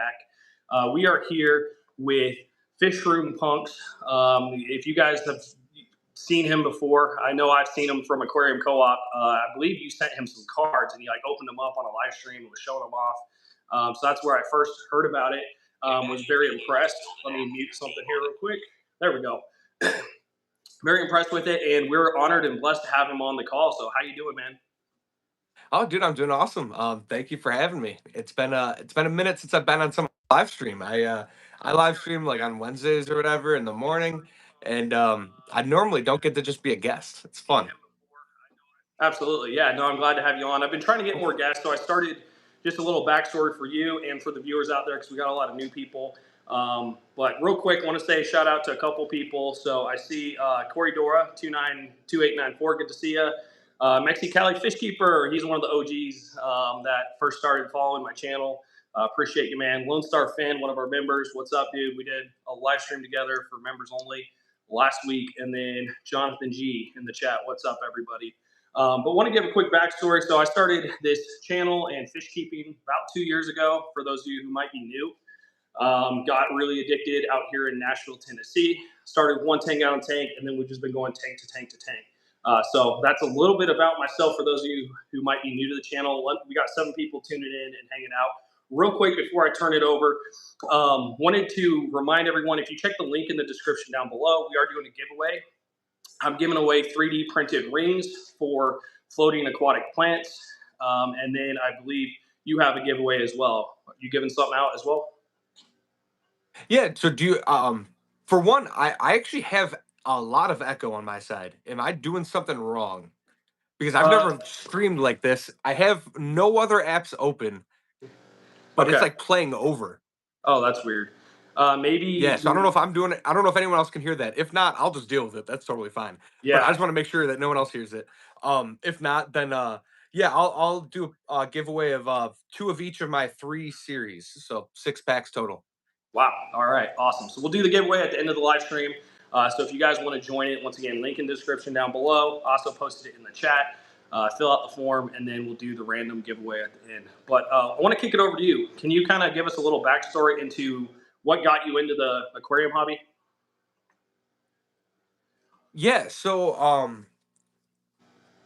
back. We are here with Fishroom Punks. If you guys have seen him before, I know I've seen him from Aquarium Co-op. I believe you sent him some cards and he like opened them up on a live stream and was showing them off. So that's where I first heard about it. Was very impressed. Let me mute something here real quick. There we go. Very impressed with it, and we're honored and blessed to have him on the call. So how you doing, man? Oh, dude, I'm doing awesome. Thank you for having me. It's been a minute since I've been on some live stream. I live stream like on Wednesdays or whatever in the morning, and I normally don't get to just be a guest. It's fun. Absolutely. Yeah, no, I'm glad to have you on. I've been trying to get more guests, so I started just a little backstory for you and for the viewers out there because we got a lot of new people. But real quick, I want to say shout out to a couple people. So I see Corey Dora 292894. Good to see you. Mexi Cali Fishkeeper. He's one of the OGs that first started following my channel. Appreciate you, man. Lone Star Fan, one of our members. What's up, dude? We did a live stream together for members only last week, and then Jonathan G in the chat. What's up, everybody? But want to give a quick backstory. So I started this channel and fish keeping about 2 years ago. For those of you who might be new, got really addicted out here in Nashville, Tennessee. Started 1 10-gallon tank, and then we've just been going tank to tank to tank. So that's a little bit about myself for those of you who might be new to the channel. We got 7 people tuning in and hanging out. Real quick before I turn it over, wanted to remind everyone, if you check the link in the description down below, we are doing a giveaway. I'm giving away 3D printed rings for floating aquatic plants. And then I believe you have a giveaway as well. You giving something out as well? Yeah. So do you? For one, I actually have a lot of echo on my side. Am I doing something wrong? Because I've Uh, never streamed like this. I have no other apps open, but it's okay. like playing over. Oh, that's weird. Yeah, Maybe so I don't know if I'm doing it. I don't know if anyone else can hear that. If not, I'll just deal with it. That's totally fine. But I yeah. just want to make sure that no one else hears it. If not, then yeah, I'll do a giveaway of 2 of each of my 3 series, so 6 packs total. Wow. All right. Awesome. So we'll do the giveaway at the end of the live stream. So if you guys want to join it, once again, link in the description down below. Also posted it in the chat. Fill out the form, and then we'll do the random giveaway at the end. But I want to kick it over to you. Can you kind of give us a little backstory into what got you into the aquarium hobby? Yeah, so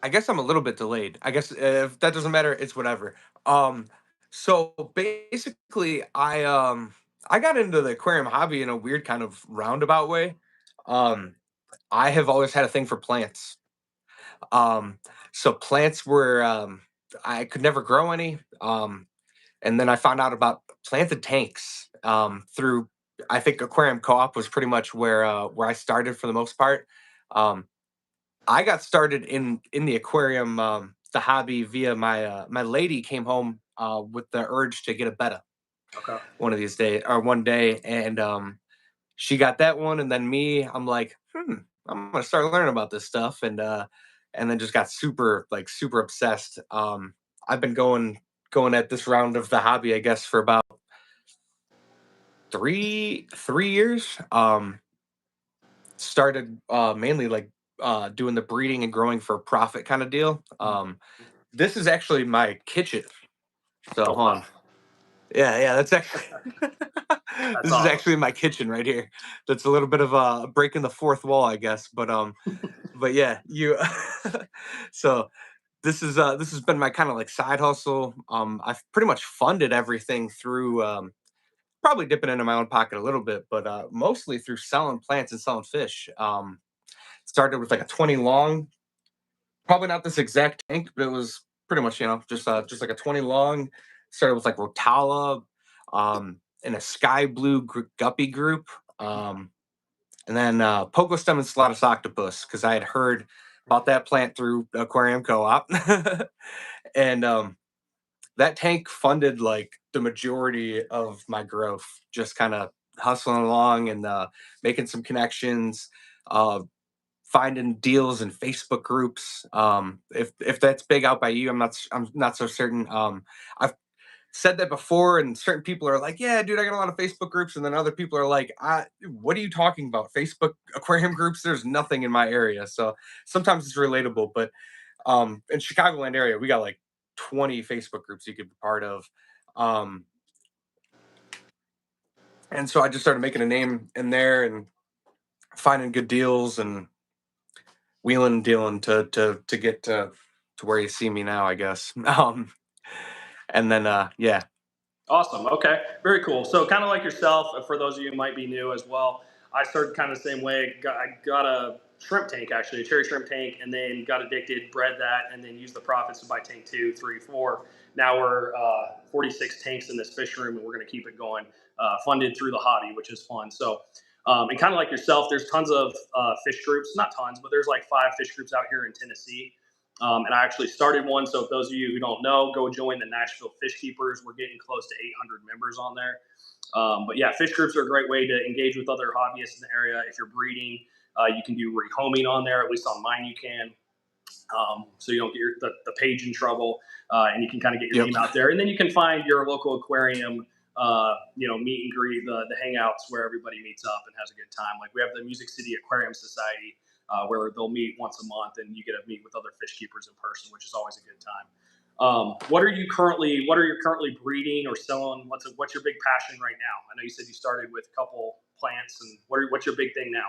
I guess I'm a little bit delayed. I guess if that doesn't matter, it's whatever. Um, so basically, I got into the aquarium hobby in a weird kind of roundabout way. Um, I have always had a thing for plants. Um, so plants were I could never grow any. And then I found out about planted tanks through I think Aquarium Co-op was pretty much where I started for the most part. Um, I got started in the aquarium the hobby via my lady came home with the urge to get a betta Okay. one of these days or one day, and she got that one, and then me, I'm like, I'm gonna start learning about this stuff, and then just got super obsessed. I've been going at this round of the hobby, I guess, for about three years. Started mainly like doing the breeding and growing for a profit kind of deal. This is actually my kitchen. So Oh hold wow. on. Yeah, that's actually That's this is awesome. actually my kitchen right here. That's a little bit of a break in the fourth wall, I guess. But yeah, you. So this has been my kind of like side hustle. I've pretty much funded everything through probably dipping into my own pocket a little bit, but mostly through selling plants and selling fish. Started with like a 20 long, probably not this exact tank, but it was pretty much just like a 20 long. Started with like Rotala, in a sky blue guppy group, and then Pogo stem and Slotus octopus because I had heard about that plant through Aquarium Co-op, and that tank funded like the majority of my growth. Just kind of hustling along and making some connections. Uh, Finding deals in Facebook groups. If that's big out by you, I'm not so certain. I've said that before, and certain people are like, "Yeah, dude, I got a lot of Facebook groups," and then other people are like, "What are you talking about? Facebook aquarium groups? There's nothing in my area." So sometimes it's relatable, but in Chicagoland area, we got like 20 Facebook groups you could be part of. Um, And so I just started making a name in there and finding good deals and wheeling and dealing to get to where you see me now, I guess. And then yeah. Awesome. Okay. Very cool. So, kind of like yourself, for those of you who might be new as well, I started kind of the same way. I got a shrimp tank, actually, a cherry shrimp tank, and then got addicted, bred that, and then used the profits to buy tank two, three, four. Now we're 46 tanks in this fish room, and we're going to keep it going, funded through the hobby, which is fun. So, and kind of like yourself, there's tons of fish groups, not tons, but there's like 5 fish groups out here in Tennessee. And I actually started one. So if those of you who don't know, go join the Nashville Fish Keepers. We're getting close to 800 members on there. But yeah, fish groups are a great way to engage with other hobbyists in the area. If you're breeding, you can do rehoming on there. At least on mine, you can. So you don't get the page in trouble, and you can kind of get your Yep. name out there. And then you can find your local aquarium, meet and greet, the hangouts where everybody meets up and has a good time. Like we have the Music City Aquarium Society, where they'll meet once a month, and you get to meet with other fish keepers in person, which is always a good time. What are you currently breeding or selling? What's your big passion right now? I know you said you started with a couple plants, and what's your big thing now?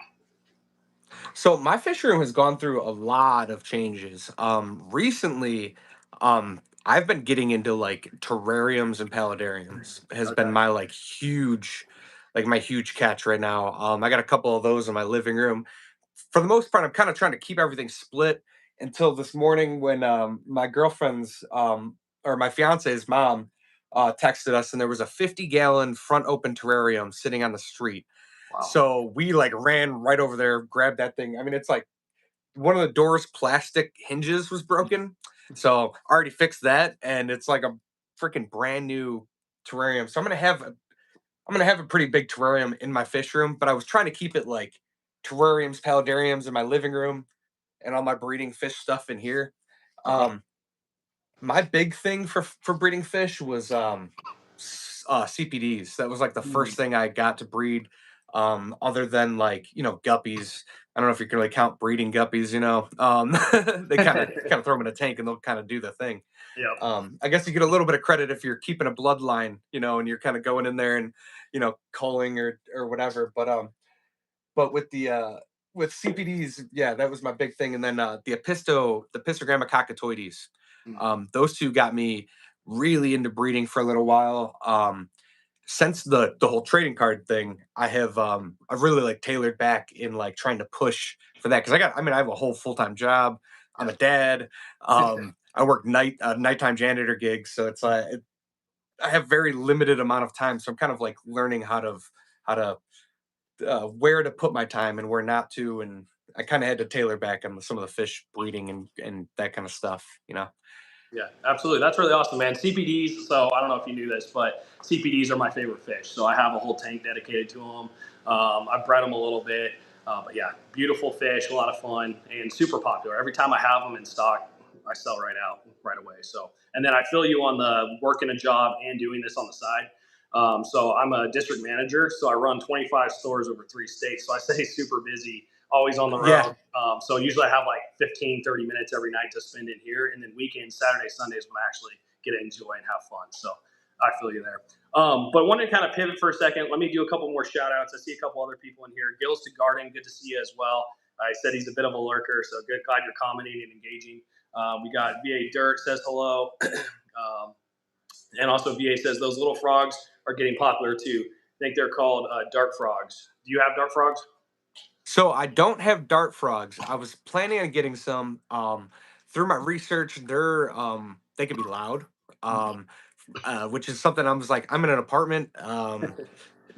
So my fish room has gone through a lot of changes. Recently, I've been getting into like terrariums and paludariums has been Okay. my like my huge catch right now. I got a couple of those in my living room. For the most part, I'm kind of trying to keep everything split until this morning when my girlfriend's or my fiance's mom texted us, and there was a 50-gallon front open terrarium sitting on the street. Wow. So we like ran right over there, grabbed that thing. I mean, it's like one of the door's plastic hinges was broken. So I already fixed that, and it's like a freaking brand new terrarium. So I'm gonna have a pretty big terrarium in my fish room, but I was trying to keep it like terrariums, paludariums in my living room, and all my breeding fish stuff in here. Uh-huh. Um, my big thing for breeding fish was CPDs. That was like the first Mm. thing I got to breed. Other than like guppies. I don't know if you can really count breeding guppies. They kind of throw them in a tank and they'll kind of do the thing. Yep. I guess you get a little bit of credit if you're keeping a bloodline, and you're kind of going in there and culling or whatever. But with CPDs, yeah, that was my big thing. And then the Pistogramma cockatoides, Mm. those two got me really into breeding for a little while. Since the whole trading card thing, I've really like tailored back in like trying to push for that because I have a whole full time job. I'm a Yep. dad. I work nighttime janitor gigs, so it's I have very limited amount of time. So I'm kind of like learning how to where to put my time and where not to, and I kind of had to tailor back on some of the fish breeding and that kind of stuff. Yeah, absolutely. That's really awesome, man. CPDs. So I don't know if you knew this, but CPDs are my favorite fish. So I have a whole tank dedicated to them. I've bred them a little bit, but yeah, beautiful fish, a lot of fun, and super popular. Every time I have them in stock, I sell right out right away. So, and then I feel you on the working a job and doing this on the side. So I'm a district manager. So I run 25 stores over 3 states. So I stay super busy, always on the Yeah. road. So usually I have like 15, 30 minutes every night to spend in here. And then weekends, Saturday, Sundays, when I actually get to enjoy and have fun. So I feel you there. But I wanted to kind of pivot for a second. Let me do a couple more shout outs. I see a couple other people in here. Gills to Garden, good to see you as well. I said he's a bit of a lurker, so good. Glad you're commenting and engaging. We got VA Dirt says hello. And also VA says those little frogs are getting popular too. I think they're called dart frogs. Do you have dart frogs? So I don't have dart frogs. I was planning on getting some. Through my research, they can be loud. Um, which is something I was like, I'm in an apartment.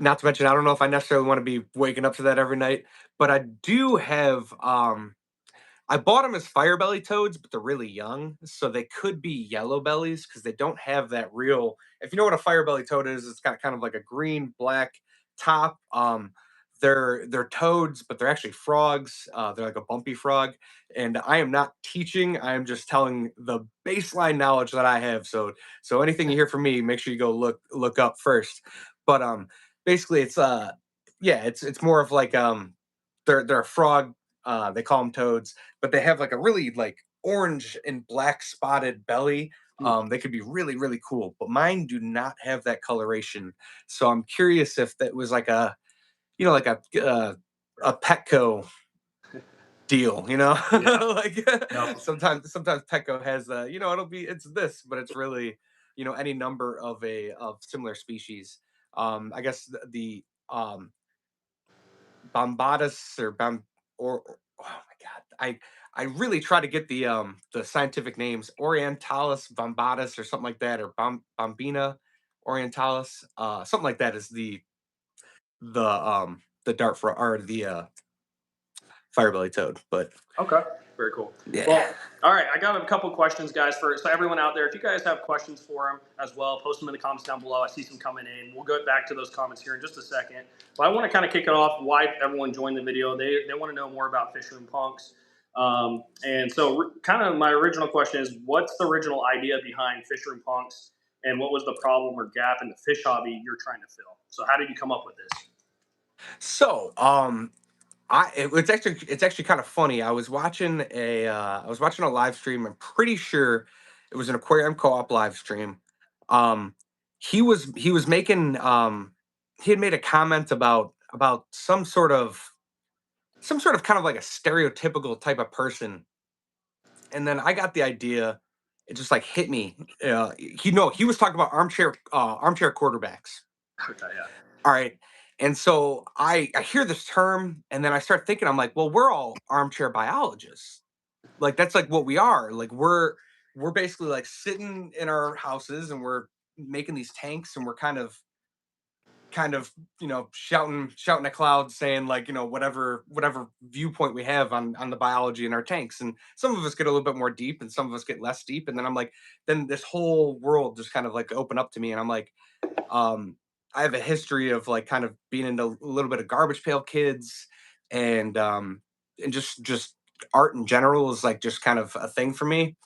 Not to mention, I don't know if I necessarily want to be waking up to that every night, but I do have. I bought them as fire belly toads, but they're really young, so they could be yellow bellies because they don't have that real. If you know what a fire belly toad is, it's got kind of like a green black top. They're toads, but they're actually frogs. They're like a bumpy frog, and I am not teaching. I am just telling the baseline knowledge that I have. So anything you hear from me, make sure you go look up first. But basically, it's more of like they're a frog. They call them toads, but they have like a really like orange and black spotted belly Hmm. They could be really, really cool, but mine do not have that coloration. So I'm curious if that was like a, like a Petco deal, Yeah. like No. sometimes Petco has it's this, but it's really, any number of a of similar species. I guess the Bombatus or oh my god, I really try to get the scientific names, Orientalis bombatus or something like that, or Bombina orientalis, something like that is the dart for or the firebelly toad. But Okay, very cool. yeah. Well, all right, I got a couple questions, guys. For so everyone out there, if you guys have questions for him as well, post them in the comments down below. I see some coming in. We'll go back to those comments here in just a second. But I want to kind of kick it off. Why everyone joined the video? They want to know more about Fishroom Punks. And so, kind of my original question is, what's the original idea behind Fishroom Punks, and what was the problem or gap in the fish hobby you're trying to fill? So, how did you come up with this? So, it's actually kind of funny. I was watching a live stream. I'm pretty sure it was an aquarium co-op live stream. Um, he was making he had made a comment about some sort of kind of like a stereotypical type of person, and then I got the idea. It just like hit me. He was talking about armchair quarterbacks. Okay, yeah. All right. And so I hear this term and then I start thinking, I'm like, well, we're all armchair biologists. Like that's like what we are. Like we're basically like sitting in our houses and we're making these tanks and we're kind of shouting at clouds saying like whatever viewpoint we have on the biology in our tanks, and some of us get a little bit more deep and some of us get less deep, and then I'm like, then this whole world just kind of like open up to me, and I'm like, um, I have a history of like kind of being into a little bit of Garbage Pail Kids, and just art in general is like just kind of a thing for me,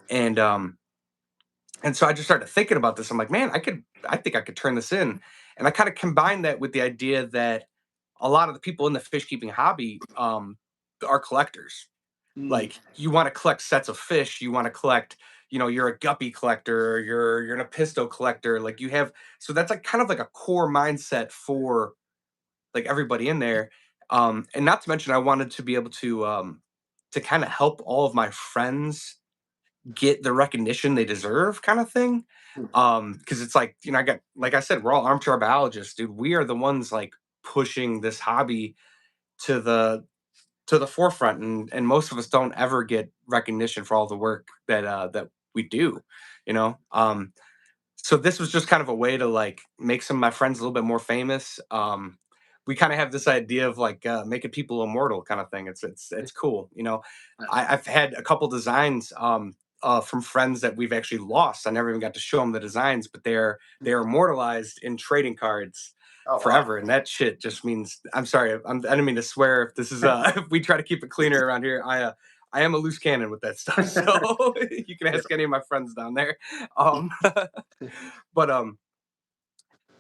and so I just started thinking about this. I'm like, man, I think I could turn this in, and I kind of combined that with the idea that a lot of the people in the fish keeping hobby are collectors. Mm. Like you want to collect sets of fish, you want to collect, you're a guppy collector, you're an apisto collector, like you have, so that's like kind of like a core mindset for like everybody in there. And not to mention I wanted to be able to kind of help all of my friends get the recognition they deserve kind of thing. Because it's like, I got, like I said, we're all armchair biologists, dude. We are the ones like pushing this hobby to the forefront, and most of us don't ever get recognition for all the work that we do, you know. So this was just kind of a way to like make some of my friends a little bit more famous. We kind of have this idea of like making people immortal kind of thing. It's cool, you know. I've had a couple designs from friends that we've actually lost. I never even got to show them the designs, but they're immortalized in trading cards Oh wow. forever, and that shit just means, I'm sorry, I don't mean to swear. If this is if we try to keep it cleaner around here, I am a loose cannon with that stuff, so you can Yeah. ask any of my friends down there. Um, but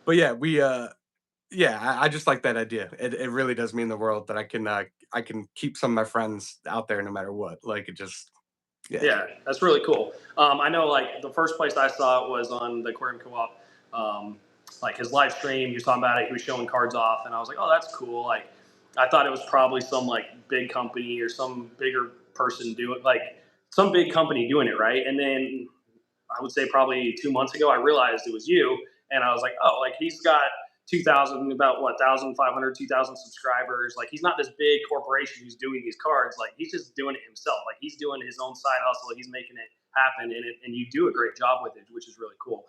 but yeah, yeah, I just like that idea. It really does mean the world that I can keep some of my friends out there no matter what. Like it just yeah. Yeah, that's really cool. I know, like the first place I saw it was on the Aquarium Co-op, like his live stream. He was talking about it. He was showing cards off, and I was like, "Oh, that's cool." Like, I thought it was probably some like big company or some bigger person doing like some big company doing it, right? And then I would say probably 2 months ago, I realized it was you, and I was like, oh, like he's got 2,000, about what, 1,500, 2,000 subscribers. Like he's not this big corporation who's doing these cards. Like he's just doing it himself. Like he's doing his own side hustle. He's making it happen, and you do a great job with it, which is really cool.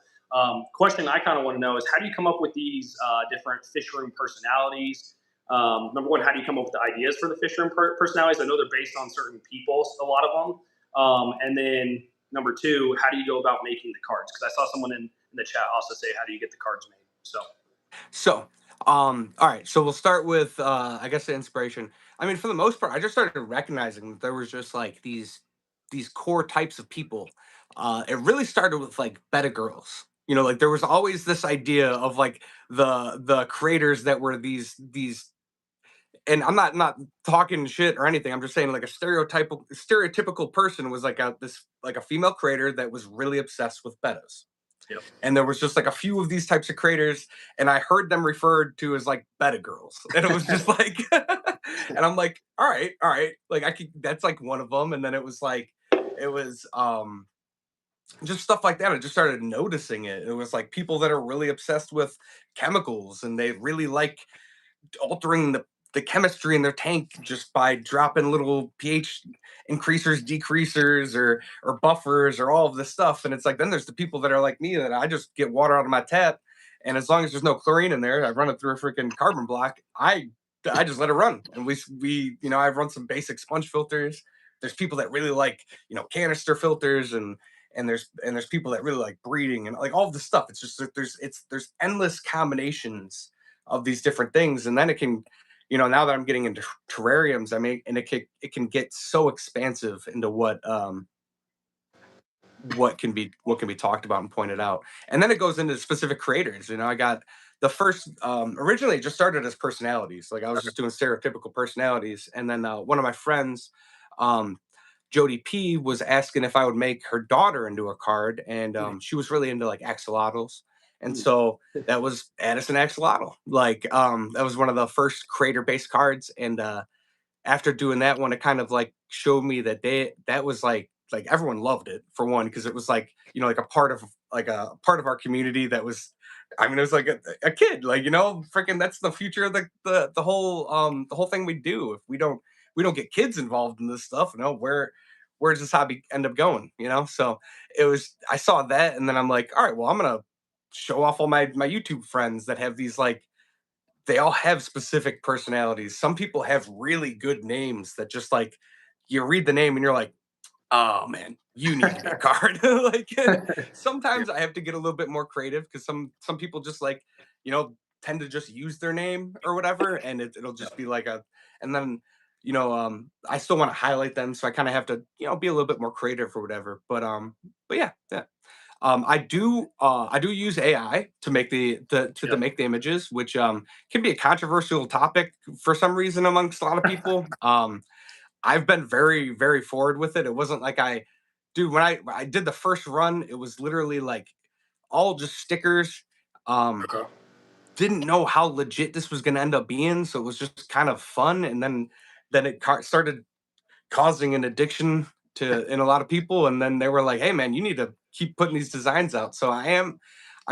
Question I kind of want to know is how do you come up with these different fish room personalities? Number one, how do you come up with the ideas for the fish room personalities? I know they're based on certain people, a lot of them. And then number two, how do you go about making the cards? Because I saw someone in the chat also say, how do you get the cards made? So, So, all right. So we'll start with, I guess, the inspiration. I mean, for the most part, I just started recognizing that there was just like these core types of people. It really started with like beta girls. Like there was always this idea of like the creators that were these and I'm not talking shit or anything. I'm just saying like a stereotypical person was like a female creator that was really obsessed with bettas. Yep. And there was just like a few of these types of creators, and I heard them referred to as like beta girls, and it was just like, and I'm like, all right, like I could, that's like one of them, and then it was like, it was just stuff like that. I just started noticing it. It was like people that are really obsessed with chemicals, and they really like altering the chemistry in their tank just by dropping little pH increasers, decreasers, or buffers, or all of this stuff. And it's like then there's the people that are like me that I just get water out of my tap, and as long as there's no chlorine in there, I run it through a freaking carbon block. I just let it run, and we I've run some basic sponge filters. There's people that really like canister filters, and there's people that really like breeding and like all of this stuff. It's just that there's endless combinations of these different things, and then it can, now that I'm getting into terrariums, I mean, and it can get so expansive into what can be talked about and pointed out, and then it goes into specific creators. I got the first, originally it just started as personalities, like I was just doing stereotypical personalities, and then one of my friends, um Jody P, was asking if I would make her daughter into a card, and she was really into like axolotls, and Ooh. so that was Addison Axolotl. Like that was one of the first creator based cards, and after doing that one, it kind of like showed me that was like everyone loved it, for one, because it was like like a part of our community that was, I mean, it was like a kid, like freaking, that's the future of the whole thing we do. If we don't get kids involved in this stuff, where does this hobby end up going? So I saw that, and then I'm like, all right, well, I'm gonna show off all my YouTube friends that have these, like, they all have specific personalities. Some people have really good names that just like, you read the name and you're like, oh man, you need to be a card. Like Yeah. sometimes I have to get a little bit more creative, because some people just like, you know, tend to just use their name or whatever, and it'll just be like and then I still want to highlight them, so I kind of have to be a little bit more creative or whatever. But yeah, yeah. I do use AI to make to Yep. make the images, which can be a controversial topic for some reason amongst a lot of people. I've been very, very forward with it. It wasn't like dude, when I did the first run, it was literally like all just stickers. Um, Okay. didn't know how legit this was going to end up being, so it was just kind of fun. And then it started causing an addiction to in a lot of people, and then they were like, hey man, you need to keep putting these designs out. So I'm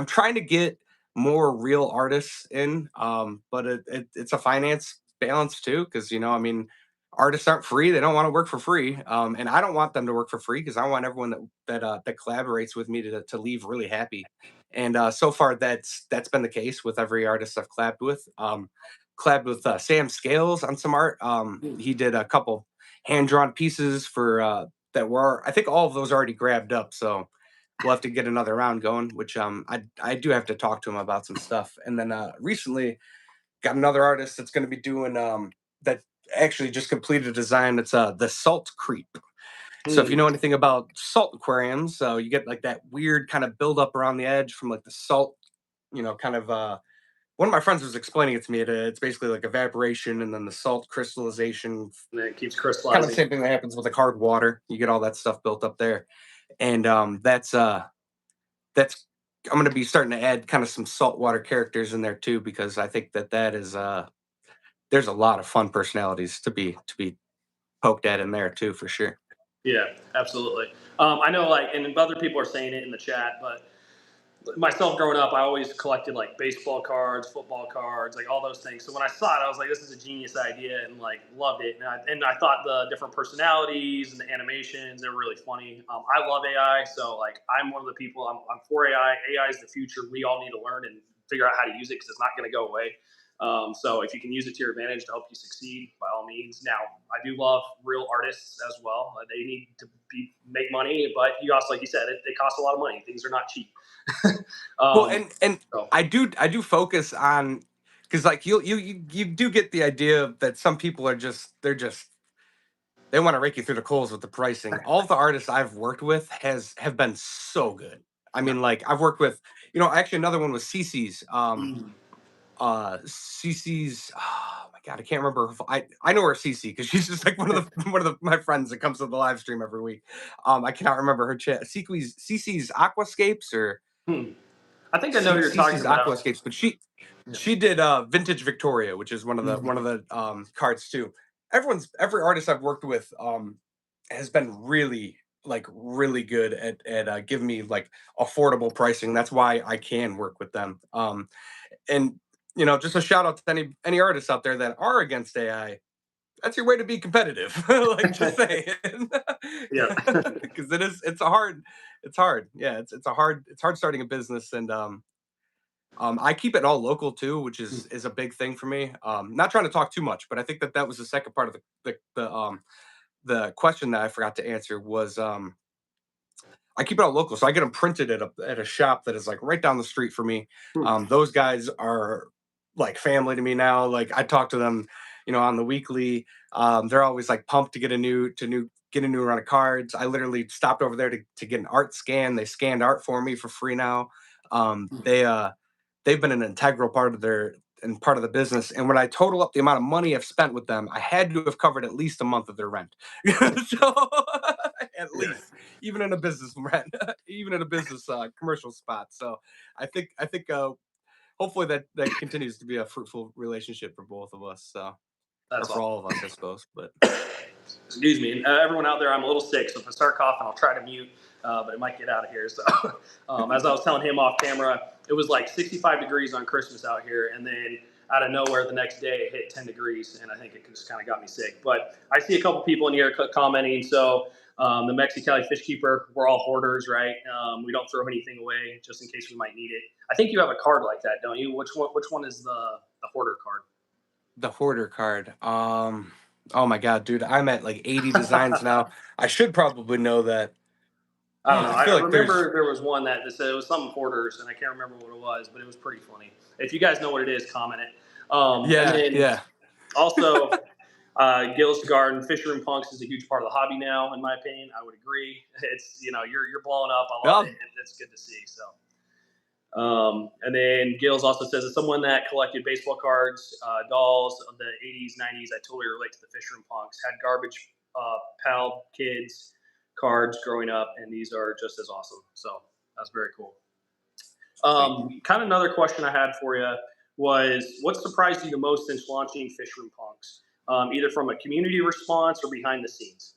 trying to get more real artists in, but it's a finance balance too, because I mean, artists aren't free. They don't want to work for free, and I don't want them to work for free, because I want everyone that collaborates with me to leave really happy. And so far that's been the case with every artist I've collabed with Sam Scales on some art. Ooh. He did a couple hand drawn pieces for that were, I think, all of those already grabbed up. So we'll have to get another round going, which I do have to talk to him about some stuff. And then recently got another artist that's going to be doing that actually just completed a design. It's the Salt Creep. So if you Mm. know anything about salt aquariums, so you get like that weird kind of buildup around the edge from like the salt, kind of one of my friends was explaining it to me. It's basically like evaporation and then the salt crystallization, And then it keeps kind of the crystallizing. same thing that happens with like hard water. You get all that stuff built up there, and that's I'm going to be starting to add kind of some saltwater characters in there too, because I think that is there's a lot of fun personalities to be poked at in there too, for sure. Yeah, absolutely. I know, like, and other people are saying it in the chat, but myself growing up, I always collected like baseball cards, football cards, like all those things. So when I saw it, I was like, this is a genius idea, and like loved it. And I thought the different personalities and the animations, they're really funny. I love AI. So like, I'm one of the people, I'm for AI. AI is the future. We all need to learn and figure out how to use it, because it's not going to go away. So if you can use it to your advantage to help you succeed, by all means. Now, I do love real artists as well. They need to make money, but you also, like you said, it costs a lot of money. Things are not cheap. Well, um, and so I do focus on, because like you do get the idea that some people are just they want to rake you through the coals with the pricing. All of the artists I've worked with have been so good. I yeah. mean, like I've worked with, actually another one was Cece's. Mm. CC's, oh my god, I can't remember I know her CC because she's just like one of my friends that comes to the live stream every week. I cannot remember her chat. CC's Aquascapes or Hmm. I think I know who you're talking CC's about. Aquascapes, but Yeah. she did Vintage Victoria, which is one of the cards too. Every artist I've worked with has been really good at giving me like affordable pricing. That's why I can work with them. And just a shout out to any artists out there that are against AI. That's your way to be competitive. Like just saying, Yeah. because it's hard. Yeah, it's hard starting a business, and I keep it all local too, which is a big thing for me. Not trying to talk too much, but I think that was the second part of the question that I forgot to answer was I keep it all local, so I get them printed at a shop that is like right down the street for me. Hmm. Those guys are like family to me now. Like I talk to them, on the weekly. They're always like pumped to get a new run of cards. I literally stopped over there to get an art scan. They scanned art for me for free now. They've been an integral part of the business. And when I total up the amount of money I've spent with them, I had to have covered at least a month of their rent. So at Yeah. least, even in a business rent, even in a business commercial spot. So I think hopefully that continues to be a fruitful relationship for both of us. So or That's for awesome. all of us, I suppose. But Excuse me. And, everyone out there, I'm a little sick, so if I start coughing, I'll try to mute, but it might get out of here. So, as I was telling him off camera, it was like 65 degrees on Christmas out here, and then out of nowhere, the next day it hit 10 degrees, and I think it just kind of got me sick. But I see a couple people in here commenting. So, the Mexicali fish keeper, we're all hoarders, right? We don't throw anything away just in case we might need it. I think you have a card like that, don't you? Which one is the hoarder the hoarder card. Oh my god, dude, I'm at like 80 designs card? now. I should probably know that. I don't know. I feel I like there's remember there was one that said it was some Porters, and I can't remember what it was, but it was pretty funny. If you guys know what it is, comment it. And yeah, then yeah. also, Gillis Garden, Fishroom Punks is a huge part of the hobby now, in my opinion. I would agree. It's you're blowing up. I love it. Well, It's good to see. So. And then Gills also says, as someone that collected baseball cards, dolls of the 80s, 90s, I totally relate to the Fishroom Punks. Had garbage pal kids cards growing up, and these are just as awesome. So that's very cool. sweet. Kind of another question I had for you was, what surprised you the most since launching Fishroom Punks, either from a community response or behind the scenes?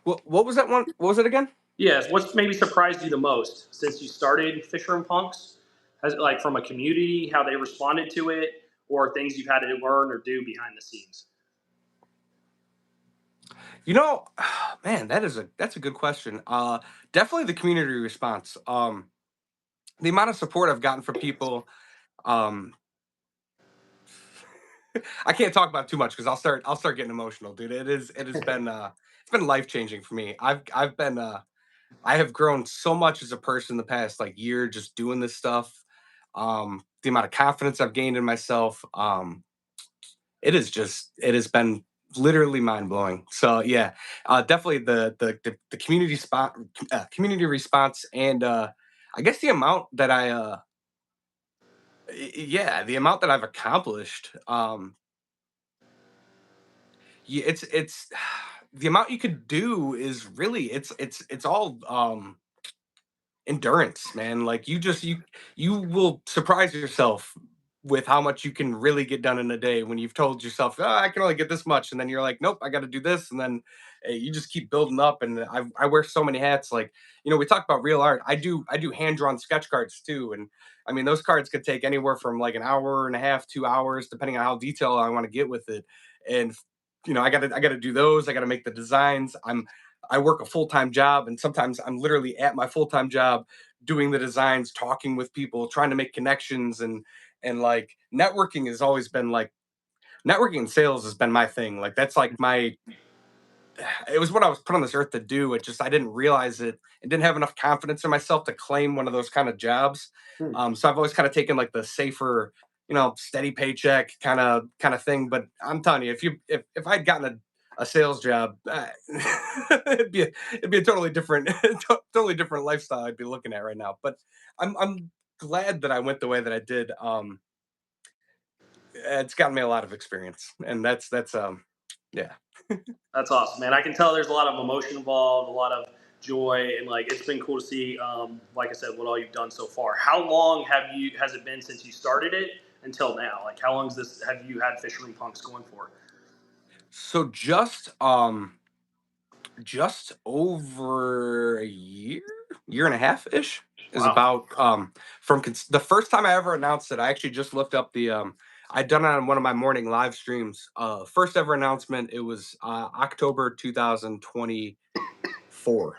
What was that one? What was it again? Yes, what's maybe surprised you the most since you started Fishroom Punks? Has it like from a community, how they responded to it, or things you've had to learn or do behind the scenes? You know, man, that's a good question. Definitely the community response. The amount of support I've gotten from people. Um, I can't talk about it too much because I'll start getting emotional, dude. It's been life changing for me. I have grown so much as a person the past like year just doing this stuff. The amount of confidence I've gained in myself. It has been literally mind blowing. So yeah, definitely the community response, and I guess the amount that yeah, the amount that I've accomplished. Yeah, it's the amount you could do is really it's all endurance, man. Like you will surprise yourself with how much you can really get done in a day when you've told yourself, oh, I can only get this much, and then you're like, nope, I got to do this, and then you just keep building up. And I wear so many hats. Like we talk about real art. I do hand drawn sketch cards too, and I mean those cards could take anywhere from like an hour and a half, 2 hours, depending on how detailed I want to get with it. And I gotta do those. I gotta make the designs. I work a full time job, and sometimes I'm literally at my full time job doing the designs, talking with people, trying to make connections, and like networking has always been like networking and sales has been my thing. Like that's like my it was what I was put on this earth to do. It just I didn't realize it and didn't have enough confidence in myself to claim one of those kind of jobs. Hmm. So I've always kind of taken like the safer, steady paycheck kind of thing. But I'm telling you, if I'd gotten a sales job, it'd be a totally different totally different lifestyle I'd be looking at right now. But I'm glad that I went the way that I did. it's gotten me a lot of experience, and that's yeah. That's awesome, man. I can tell there's a lot of emotion involved, a lot of joy, and like it's been cool to see. Like I said, what all you've done so far. How long has it been since you started it until now? Like how long have you had Fishroom Punks going for? So just over a year and a half ish is Wow. about the first time I ever announced it. I actually just looked up the I'd done it on one of my morning live streams. First ever announcement. It was October 2024.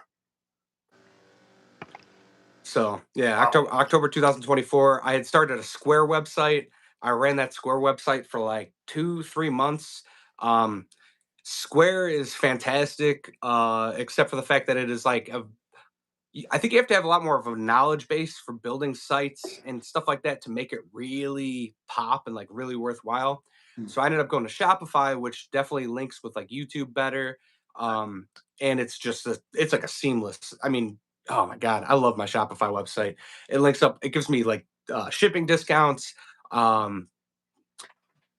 So yeah, Wow. October 2024. I had started a Square website. I ran that Square website for like 2 3 months. Um, Square is fantastic, except for the fact that it is like I think you have to have a lot more of a knowledge base for building sites and stuff like that to make it really pop and like really worthwhile. So I ended up going to Shopify, which definitely links with like YouTube better. Um, and it's like a seamless. I mean, oh my god, I love my Shopify website. It links up. It gives me like shipping discounts. Um,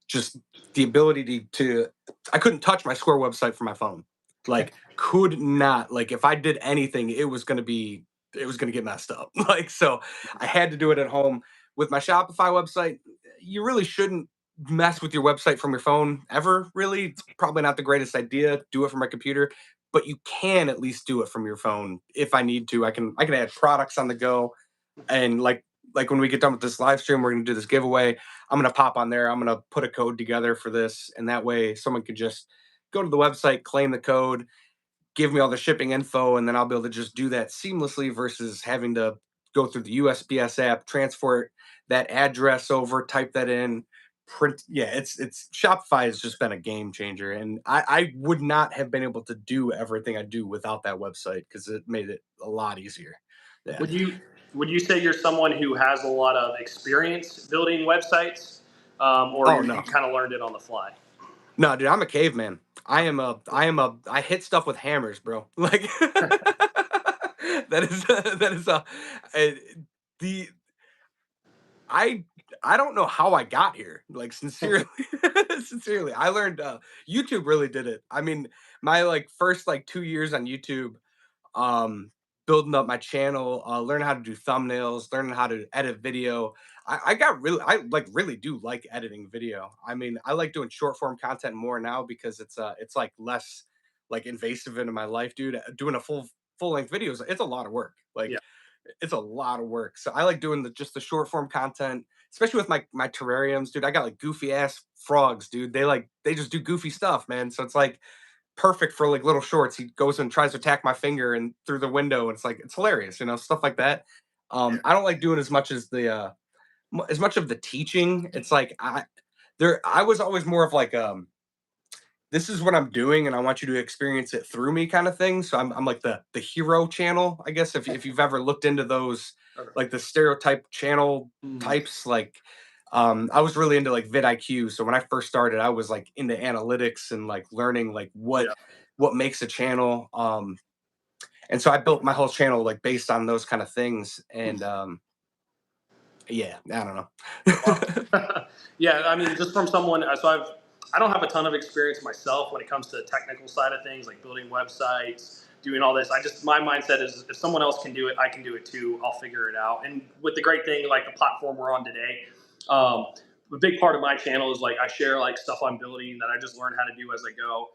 just the ability to I couldn't touch my Square website from my phone. Like could not like if I did anything, it was gonna get messed up. Like so I had to do it at home. With my Shopify website, you really shouldn't mess with your website from your phone ever, really. It's probably not the greatest idea. Do it from my computer, but you can at least do it from your phone if I need to. I can add products on the go and like when we get done with this live stream, we're gonna do this giveaway. I'm gonna pop on there. I'm gonna put a code together for this, and that way someone could just go to the website, claim the code, give me all the shipping info, and then I'll be able to just do that seamlessly versus having to go through the USPS app, transport that address over, type that in, print. Yeah, it's Shopify has just been a game changer, and I would not have been able to do everything I do without that website because it made it a lot easier. Yeah. Would you would you say you're someone who has a lot of experience building websites, or Oh you no. kind of learned it on the fly? No, dude, I'm a caveman. I hit stuff with hammers, bro. Like that is uh, the I I don't know how I got here. Like sincerely, sincerely, I learned YouTube really did it. I mean, my like first like 2 years on YouTube, um, building up my channel, learning how to do thumbnails, learning how to edit video. I like really do like editing video. I mean, I like doing short form content more now because it's like less like invasive into my life, dude. Doing a full length videos, it's a lot of work. Like Yeah. it's a lot of work. So I like doing the short form content, especially with my terrariums, dude. I got like goofy ass frogs, dude. They just do goofy stuff, man. So it's like perfect for like little shorts. He goes and tries to attack my finger and through the window, and it's like it's hilarious, stuff like that. Yeah. I don't like doing as much as as much of the teaching. It's like I was always more of like this is what I'm doing, and I want you to experience it through me kind of thing. So I'm like the hero channel, I guess. If you've ever looked into those, Okay. like the stereotype channel Mhm. types, like I was really into like vidIQ. So when I first started, I was like into analytics and like learning like Yeah. what makes a channel. And so I built my whole channel like based on those kind of things. And yeah, I don't Wow. know. Yeah, I mean, just from someone, I don't have a ton of experience myself when it comes to the technical side of things, like building websites, doing all this. My mindset is if someone else can do it, I can do it too. I'll figure it out. And with the great thing, like the platform we're on today, um, a big part of my channel is like I share like stuff I'm building that I just learn how to do as I go.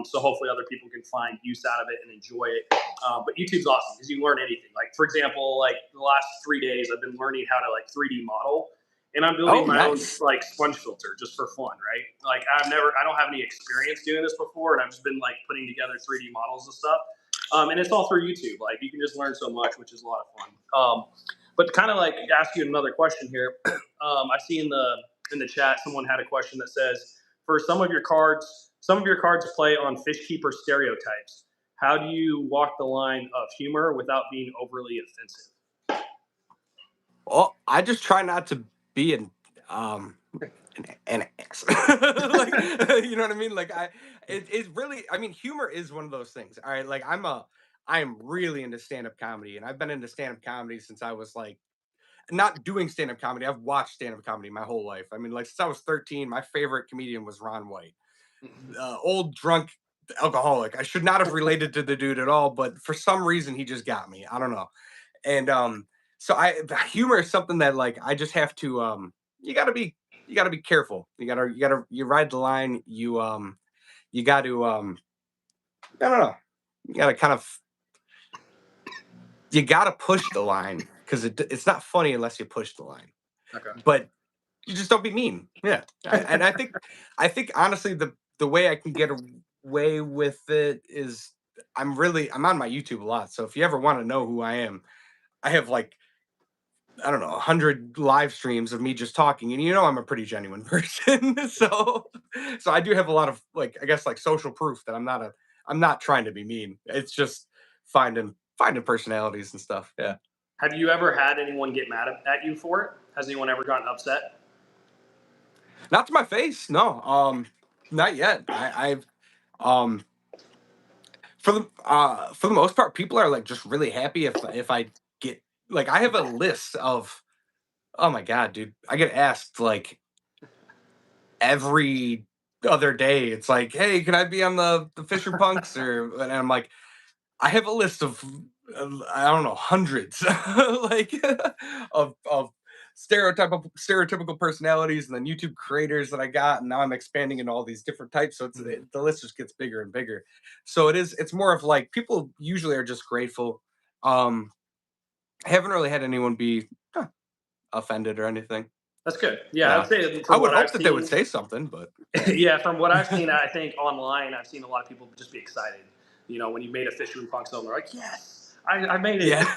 So hopefully other people can find use out of it and enjoy it. But YouTube's awesome because you learn anything. Like for example, like the last 3 days, I've been learning how to like 3D model, and I'm building Oh, my own nice. like sponge filter just for fun, right? Like I don't have any experience doing this before, and I've just been like putting together 3D models and stuff. And it's all through YouTube. Like you can just learn so much, which is a lot of fun. But kind of like ask you another question here. I see in the chat someone had a question that says, for some of your cards play on fish keeper stereotypes. How do you walk the line of humor without being overly offensive? Well, I just try not to be um an ass. Like you know what I mean? Like it's really I mean humor is one of those things. All right, like I am really into stand-up comedy and I've been into stand-up comedy since I was like not doing stand-up comedy. I've watched stand-up comedy my whole life. I mean, like since I was 13, my favorite comedian was Ron White. Old drunk alcoholic. I should not have related to the dude at all, but for some reason he just got me. I don't know. And so I humor is something that like I just have to you gotta be you gotta be careful. You ride the line, you gotta I don't know. You gotta kind of you gotta push the line because it's not funny unless you push the line. Okay. But you just don't be mean. Yeah. And I think honestly the way I can get away with it is I'm on my YouTube a lot. So if you ever want to know who I am, I have like I don't know, 100 live streams of me just talking, and I'm a pretty genuine person. So I do have a lot of like I guess like social proof that I'm not trying to be mean. It's just finding personalities and stuff. Yeah. Have you ever had anyone get mad at you for it? Has anyone ever gotten upset? Not to my face, no. Not yet. I've um for the most part, people are like just really happy if I get like I have a list of oh my god, dude. I get asked like every other day. It's like, hey, can I be on the Fisher Punks? Or and I'm like, I have a list of I don't know hundreds like of stereotypical personalities and then YouTube creators that I got, and now I'm expanding into all these different types. So the list just gets bigger and bigger. So it's more of like people usually are just grateful. Um, I haven't really had anyone be offended or anything. That's good. Yeah, Yeah, I'd say I from would what I've hope that they would seen, say something, but yeah, from what I've seen, I think online, I've seen a lot of people just be excited. When you made a Fishroom Punk song, they're like, "Yes, I made it." yeah.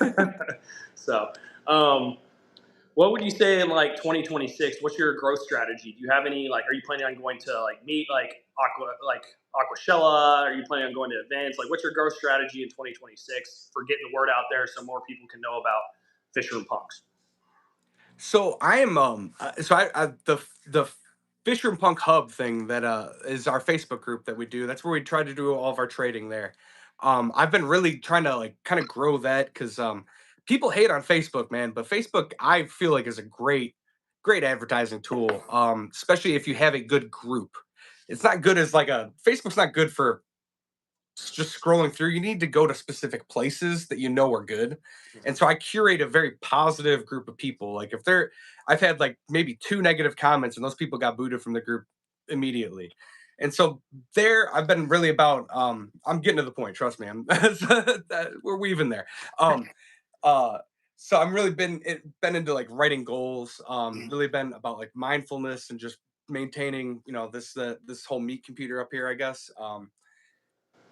So, um, what would you say in like 2026? What's your growth strategy? Do you have any like? Are you planning on going to like meet like Aquashella? Are you planning on going to events? Like, what's your growth strategy in 2026 for getting the word out there so more people can know about Fishroom Punks? So I am so I the Fishroom Punk Hub thing that is our Facebook group that we do. That's where we try to do all of our trading there. I've been really trying to like kind of grow that because people hate on Facebook, man, but Facebook I feel like is a great advertising tool. Especially if you have a good group. It's not good as like a Facebook's not good for just scrolling through, you need to go to specific places that are good. And so I curate a very positive group of people. Like if they're, I've had like maybe two negative comments, and those people got booted from the group immediately. And so there, I've been really about. I'm getting to the point. Trust me, we're weaving there. Um, uh, so I'm really been into like writing goals. Really been about like mindfulness and just maintaining, this whole meat computer up here, I guess.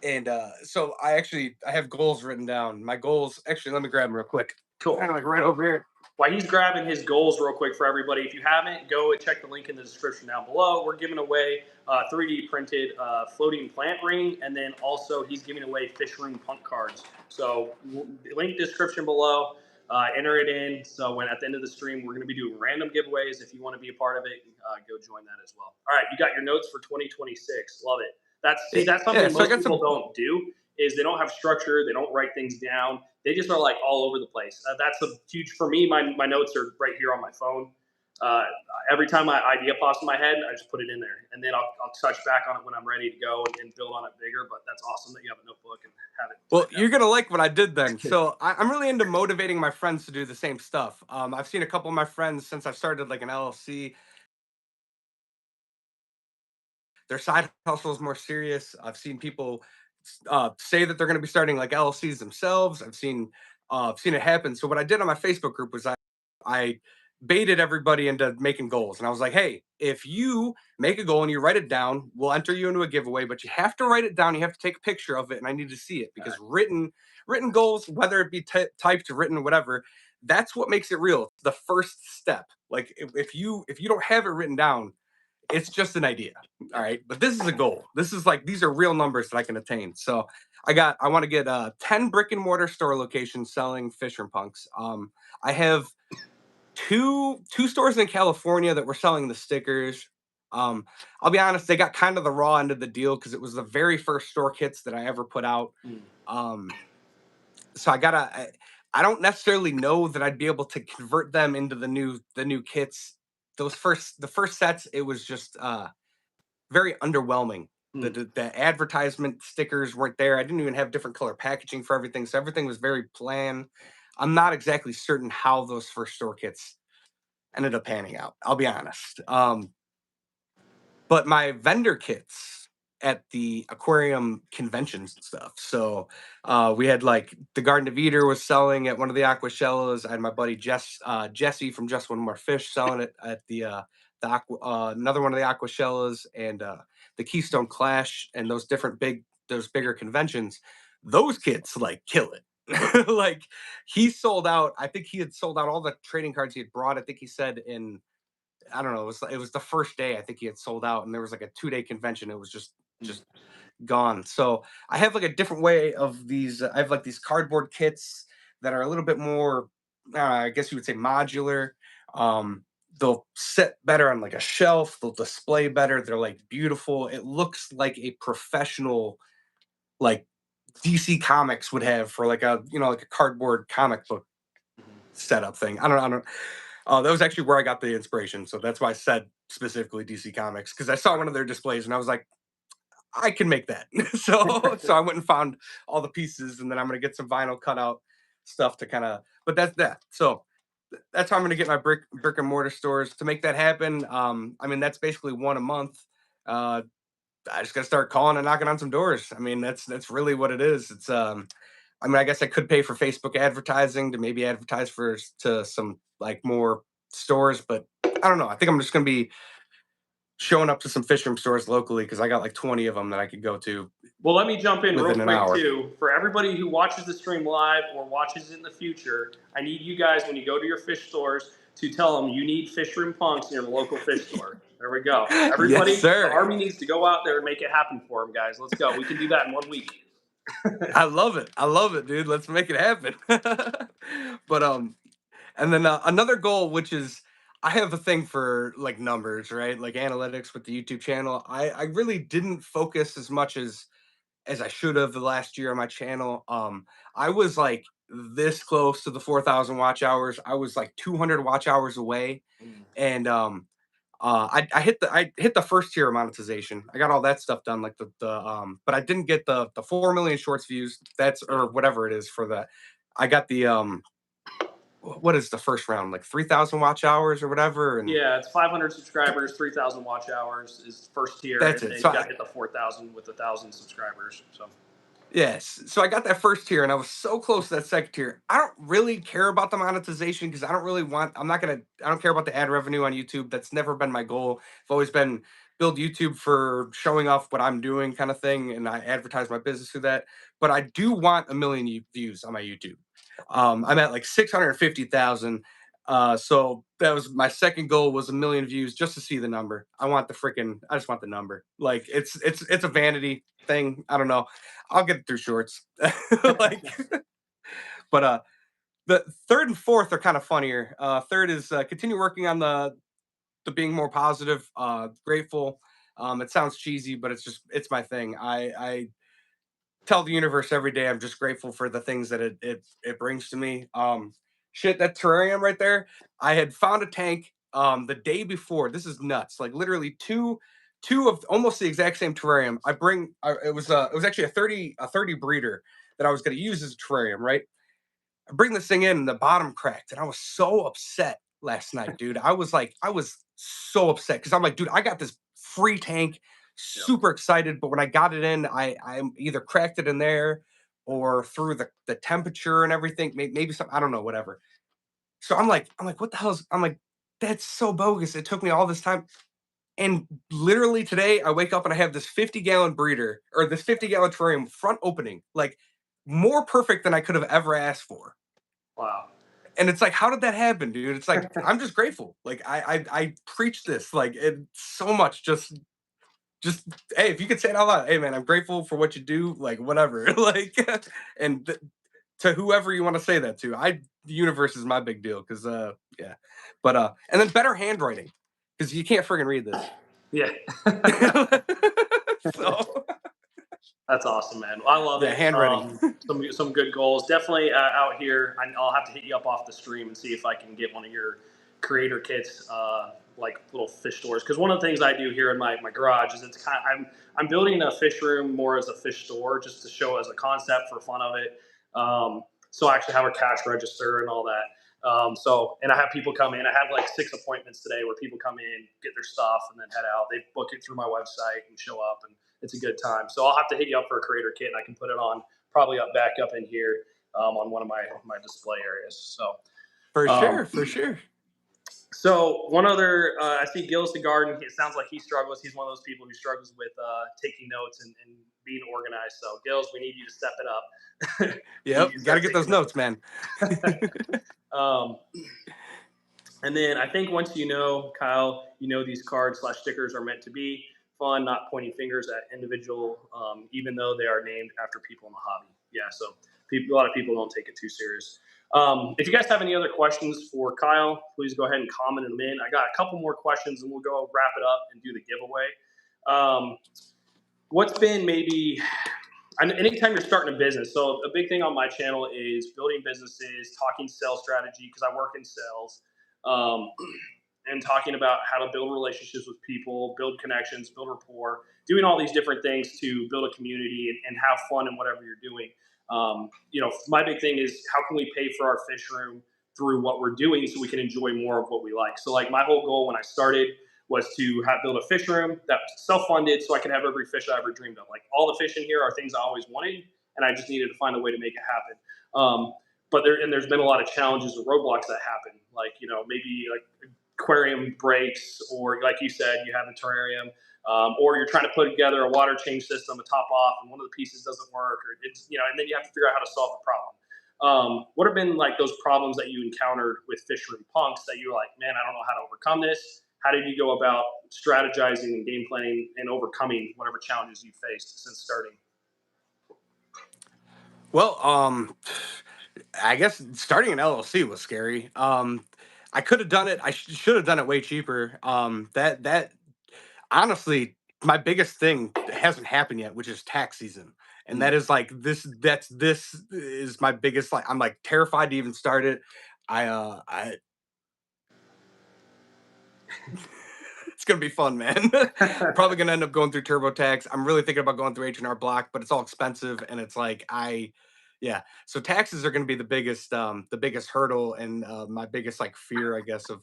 And so I have goals written down. My goals actually let me grab them real quick. Cool. Kind of like right over here. While he's grabbing his goals real quick for everybody, if you haven't, go and check the link in the description down below. We're giving away 3D printed floating plant ring, and then also he's giving away Fishroom Punk cards. So link description below. Enter it in. So when at the end of the stream, we're going to be doing random giveaways. If you want to be a part of it, go join that as well. All right, you got your notes for 2026. Love it. That's Yeah, something so I most got people some. don't do is they don't have structure. They don't write things down. They just are like all over the place. That's a huge for me. My notes are right here on my phone. Uh, every time my idea pops in my head, I just put it in there, and then I'll touch back on it when I'm ready to go and build on it bigger. But that's awesome that you have a notebook and have it Well, typed you're out. gonna like what I did then. So I'm really into motivating my friends to do the same stuff. I've seen a couple of my friends since I've started like an LLC. Their side hustle is more serious. I've seen people say that they're going to be starting like LLCs themselves. I've seen it happen. So what I did on my Facebook group was I baited everybody into making goals, and I was like, hey, if you make a goal and you write it down, we'll enter you into a giveaway. But you have to write it down. You have to take a picture of it, and I need to see it because written goals, whether it be typed, written, whatever. That's what makes it real. It's the first step. Like if you don't have it written down, it's just an idea. All right. But this is a goal. This is like these are real numbers that I can attain. So I want to get 10 brick and mortar store locations selling Fisher Punks. I have two stores in California that were selling the stickers. Um, I'll be honest, they got kind of the raw end of the deal because it was the very first store kits that I ever put out. Mm. Um, so I gotta I don't necessarily know that I'd be able to convert them into the new kits. The first sets, it was just very underwhelming. Hmm. The advertisement stickers weren't there. I didn't even have different color packaging for everything, so everything was very plain. I'm not exactly certain how those first store kits ended up panning out. I'll be honest. But my vendor kits at the aquarium conventions and stuff. So we had like the Garden of Eder was selling at one of the Aquashellas. I had my buddy Jesse from Just One More Fish selling it at another one of the Aquashellas, and the Keystone Clash, and those bigger conventions. Those kits like kill it. Like he sold out. I think he had sold out all the trading cards he had brought. I think he said in, I don't know. It was the first day. I think he had sold out, and there was like a 2 day convention. It was just gone. So I have like a different way of these. I have like these cardboard kits that are a little bit more, I guess you would say, modular. Um, they'll sit better on like a shelf. They'll display better. They're like beautiful. It looks like a professional, like DC Comics would have for like a, like a cardboard comic book setup thing. I don't. That was actually where I got the inspiration. So that's why I said specifically DC Comics, because I saw one of their displays and I was like, I can make that. So I went and found all the pieces, and then I'm gonna get some vinyl cutout stuff to kind of. But that's that. So that's how I'm gonna get my brick and mortar stores to make that happen. I mean, that's basically one a month. Uh, I just gotta start calling and knocking on some doors. I mean, that's really what it is. I mean, I guess I could pay for Facebook advertising to maybe advertise to some like more stores, but I don't know. I think I'm just gonna be showing up to some fish room stores locally because I got like 20 of them that I could go to Well, let me jump in real within an quick hour. too. For everybody who watches the stream live or watches it in the future, I need you guys, when you go to your fish stores, to tell them you need fish room punks in your local fish store. There we go. Yes, Everybody, the sir. army needs to go out there and make it happen for them, guys. Let's go. We can do that in 1 week. I love it. I love it, dude. Let's make it happen. But and then another goal, which is, I have a thing for like numbers, right? Like analytics with the YouTube channel. I really didn't focus as much as I should have the last year on my channel. I was like this close to the 4,000 watch hours. I was like 200 watch hours away, and I hit the first tier of monetization. I got all that stuff done, like but I didn't get the 4 million shorts views. That's, or whatever it is for that. I got the what is the first round, like 3,000 watch hours or whatever, and Yeah, it's 500 subscribers, 3,000 watch hours is first tier, that's and it. then So you got to hit the 4,000 with 1,000 subscribers. So yes. So I got that first tier and I was so close to that second tier. I don't really care about the monetization because I don't care about the ad revenue on YouTube. That's never been my goal. I've always been build YouTube for showing off what I'm doing kind of thing. And I advertise my business through that. But I do want a million views on my YouTube. I'm at like 650,000. So that was my second goal, was a million views, just to see the number. I just want the number. Like it's a vanity thing. I don't know. I'll get it through shorts. Like, but the third and fourth are kind of funnier. Third is continue working on the being more positive, grateful. It sounds cheesy, but it's my thing. I tell the universe every day I'm just grateful for the things that it brings to me. Shit, that terrarium right there. I had found a tank the day before. This is nuts. Like literally two of almost the exact same terrarium. It was actually a 30 breeder that I was going to use as a terrarium, right? I bring this thing in and the bottom cracked, and I was so upset last night, dude. I was so upset because I'm like, dude, I got this free tank, yeah, super excited. But when I got it in, I either cracked it in there or through the temperature and everything, maybe some, I don't know, whatever. So I'm like, what the hell's, I'm like, that's so bogus. It took me all this time. And literally today, I wake up and I have this 50-gallon breeder, or this 50-gallon terrarium front opening, like more perfect than I could have ever asked for. wow. And it's like, how did that happen, dude? It's like, I'm just grateful. Like I preach this like it so much. Just hey, if you could say it out loud, hey man, I'm grateful for what you do, like whatever. Like and to whoever you want to say that to. The universe is my big deal, because yeah. But and then better handwriting, because you can't friggin' read this. Yeah. So That's awesome, man. Well, I love Yeah, it. handwriting. Some good goals. Definitely out here. I'll have to hit you up off the stream and see if I can get one of your creator kits, like little fish stores. Because one of the things I do here in my garage is I'm building a fish room more as a fish store, just to show as a concept for fun of it. So I actually have a cash register and all that. And I have people come in. I have like 6 appointments today where people come in, get their stuff, and then head out. They book it through my website and show up, and it's a good time. So I'll have to hit you up for a creator kit, and I can put it on probably back up in here, on one of my display areas. For Um, sure, for sure. so one other, I see Gillis the Garden. It sounds like he struggles. He's one of those people who struggles with taking notes and being organized. So Gillis, we need you to step it up. We need Yep, you to got to start get those taking notes, man. notes. um, And then I think once you know, Kyle, these cards slash stickers are meant to be fun, not pointing fingers at individual, even though they are named after people in the hobby. Yeah, so a lot of people don't take it too serious. If you guys have any other questions for Kyle, please go ahead and comment them in. I got a couple more questions, and we'll go wrap it up and do the giveaway. Um, what's been maybe anytime you're starting a business, so a big thing on my channel is building businesses, talking sales strategy because I work in sales, um, and talking about how to build relationships with people, build connections, build rapport, doing all these different things to build a community and have fun in whatever you're doing. My big thing is how can we pay for our fish room through what we're doing so we can enjoy more of what we like. So like my whole goal when I started was to build a fish room that was self-funded so I could have every fish I ever dreamed of. Like all the fish in here are things I always wanted, and I just needed to find a way to make it happen. There's been a lot of challenges and roadblocks that happen, like maybe like aquarium breaks, or like you said, you have a terrarium, or you're trying to put together a water change system, a top off, and one of the pieces doesn't work, or and then you have to figure out how to solve the problem. What have been like those problems that you encountered with Fish Room Punks that you're like, man, I don't know how to overcome this? How did you go about strategizing and game planning and overcoming whatever challenges you faced since starting? Well, I guess starting an LLC was scary. I could have done it. I should have done it way cheaper. That honestly, my biggest thing hasn't happened yet, which is tax season, and Mm. that is like this is my biggest. Like, I'm like terrified to even start it. I It's gonna be fun, man. Probably gonna end up going through TurboTax. I'm really thinking about going through H&R Block, but it's all expensive, and it's like yeah. So taxes are gonna be the biggest hurdle and my biggest like fear, I guess, of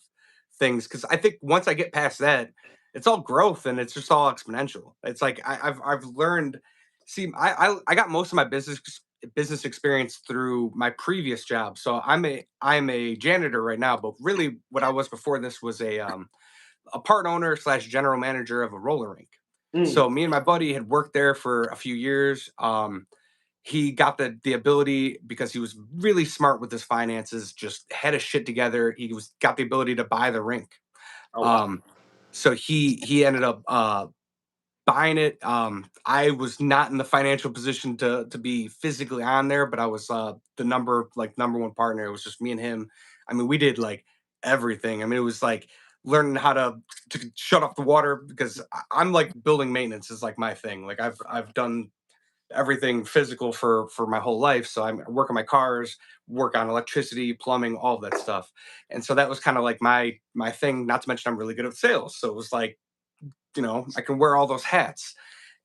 things. Because I think once I get past that, it's all growth and it's just all exponential. It's like I've learned. See, I got most of my business experience through my previous job. So I'm a janitor right now, but really what I was before this was a part owner slash general manager of a roller rink. Mm. So me and my buddy had worked there for a few years. He got the ability because he was really smart with his finances, just had his shit together. He was got the ability to buy the rink. Oh wow. Um, so he ended up buying it. I was not in the financial position to be physically on there, but I was the number one partner. It was just me and him. I mean, we did like everything. I mean, it was like learning how to shut off the water because I'm like building maintenance is like my thing. Like I've done everything physical for my whole life. So I work on my cars, work on electricity, plumbing, all of that stuff. And so that was kind of like my thing. Not to mention I'm really good at sales. So it was like, I can wear all those hats.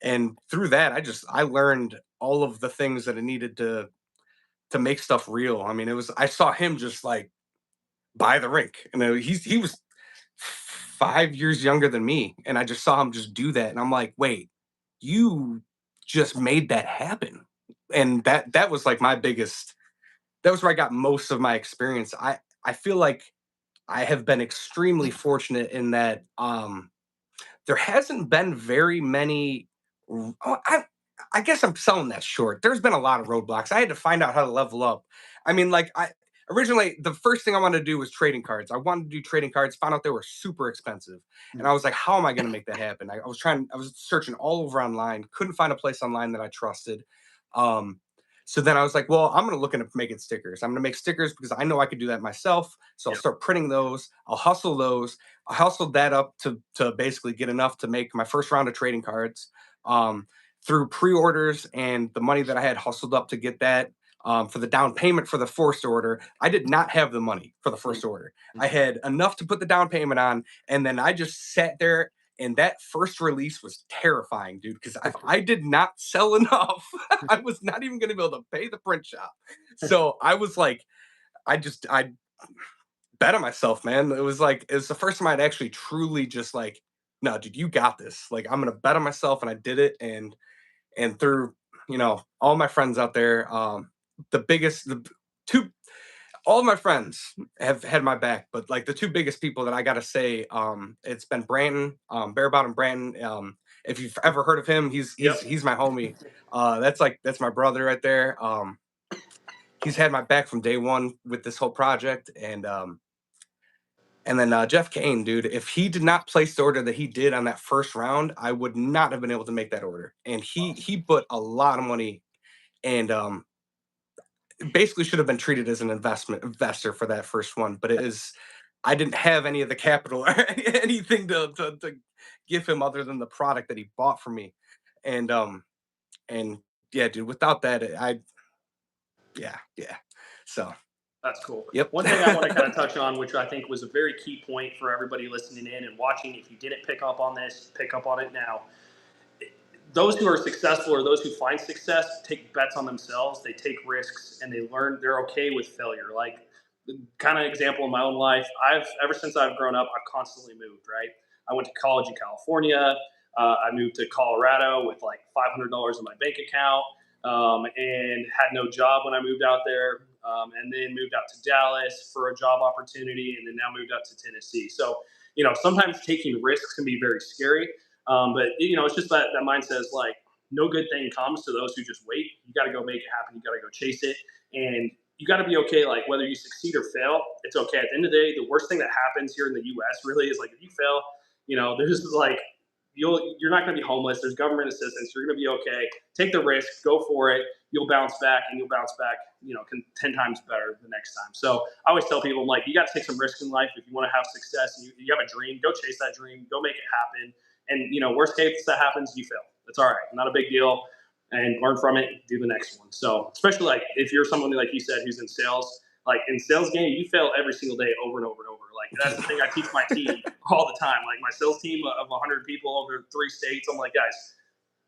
And through that, I learned all of the things that I needed to make stuff real. I mean, I saw him just like buy the rink, and he was 5 years younger than me, and I just saw him just do that, and I'm like, wait, you just made that happen, and that was like my biggest. That was where I got most of my experience. I feel like I have been extremely fortunate in that there hasn't been very many. Oh, I guess I'm selling that short. There's been a lot of roadblocks. I had to find out how to level up. I mean, like I originally the first thing I wanted to do was trading cards. I wanted to do trading cards. Found out they were super expensive, and I was like, how am I going to make that happen? I was searching all over online. Couldn't find a place online that I trusted. Um, so then I was like, well, I'm going to look into making stickers. I'm going to make stickers because I know I could do that myself. So I'll Yeah. start printing those. I'll hustle those. I hustled that up to basically get enough to make my first round of trading cards. Um, through pre-orders and the money that I had hustled up to get that for the down payment for the first order. I did not have the money for the first order. I Mhm. had enough to put the down payment on, and then I just sat there. And that first release was terrifying, dude, because if I did not sell enough, I was not even going to be able to pay the print shop. So I was like, I bet on myself, man. It was the first time I'd actually truly just like, no, dude, you got this. Like, I'm gonna bet on myself, and I did it. And through, all my friends out there, the two, all of my friends have had my back, but like the two biggest people that I gotta say, it's been Brandon, Bear Bottom Brandon. If you've ever heard of him, Yep. he's my homie. That's my brother right there. He's had my back from day one with this whole project, and then Jeff Kane, dude, if he did not place the order that he did on that first round, I would not have been able to make that order. And he put a lot of money, and basically should have been treated as an investor for that first one. But it is, I didn't have any of the capital or anything to give him other than the product that he bought from me. And um and yeah, dude, without that, yeah. So That's cool. yep. One thing I want to kind of touch on, which I think was a very key point for everybody listening in and watching, if you didn't pick up on this, pick up on it now. Those who are successful or those who find success take bets on themselves. They take risks and they learn they're okay with failure. Like the kind of example in my own life, I've ever since I've grown up, I've constantly moved. Right, I went to college in California. I moved to Colorado with like $500 in my bank account, and had no job when I moved out there. And then moved out to Dallas for a job opportunity, and then now moved out to Tennessee. So, sometimes taking risks can be very scary. But it's just that mindset is like no good thing comes to those who just wait. You got to go make it happen. You got to go chase it, and you got to be okay. Like whether you succeed or fail, it's okay. At the end of the day, the worst thing that happens here in the U.S. really is like if you fail, there's like you're not going to be homeless. There's government assistance. You're going to be okay. Take the risk. Go for it. You'll bounce back, and you'll bounce back. 10 times better the next time. So I always tell people, I'm like, you got to take some risk in life if you want to have success. And you have a dream, go chase that dream. Go make it happen. And worst case that happens, you fail. It's all right, not a big deal. And learn from it. Do the next one. So especially like if you're someone like you said who's in sales, like in sales game, you fail every single day over and over and over. Like that's the thing I teach my team all the time. Like my sales team of 100 people over 3 states. I'm like, guys,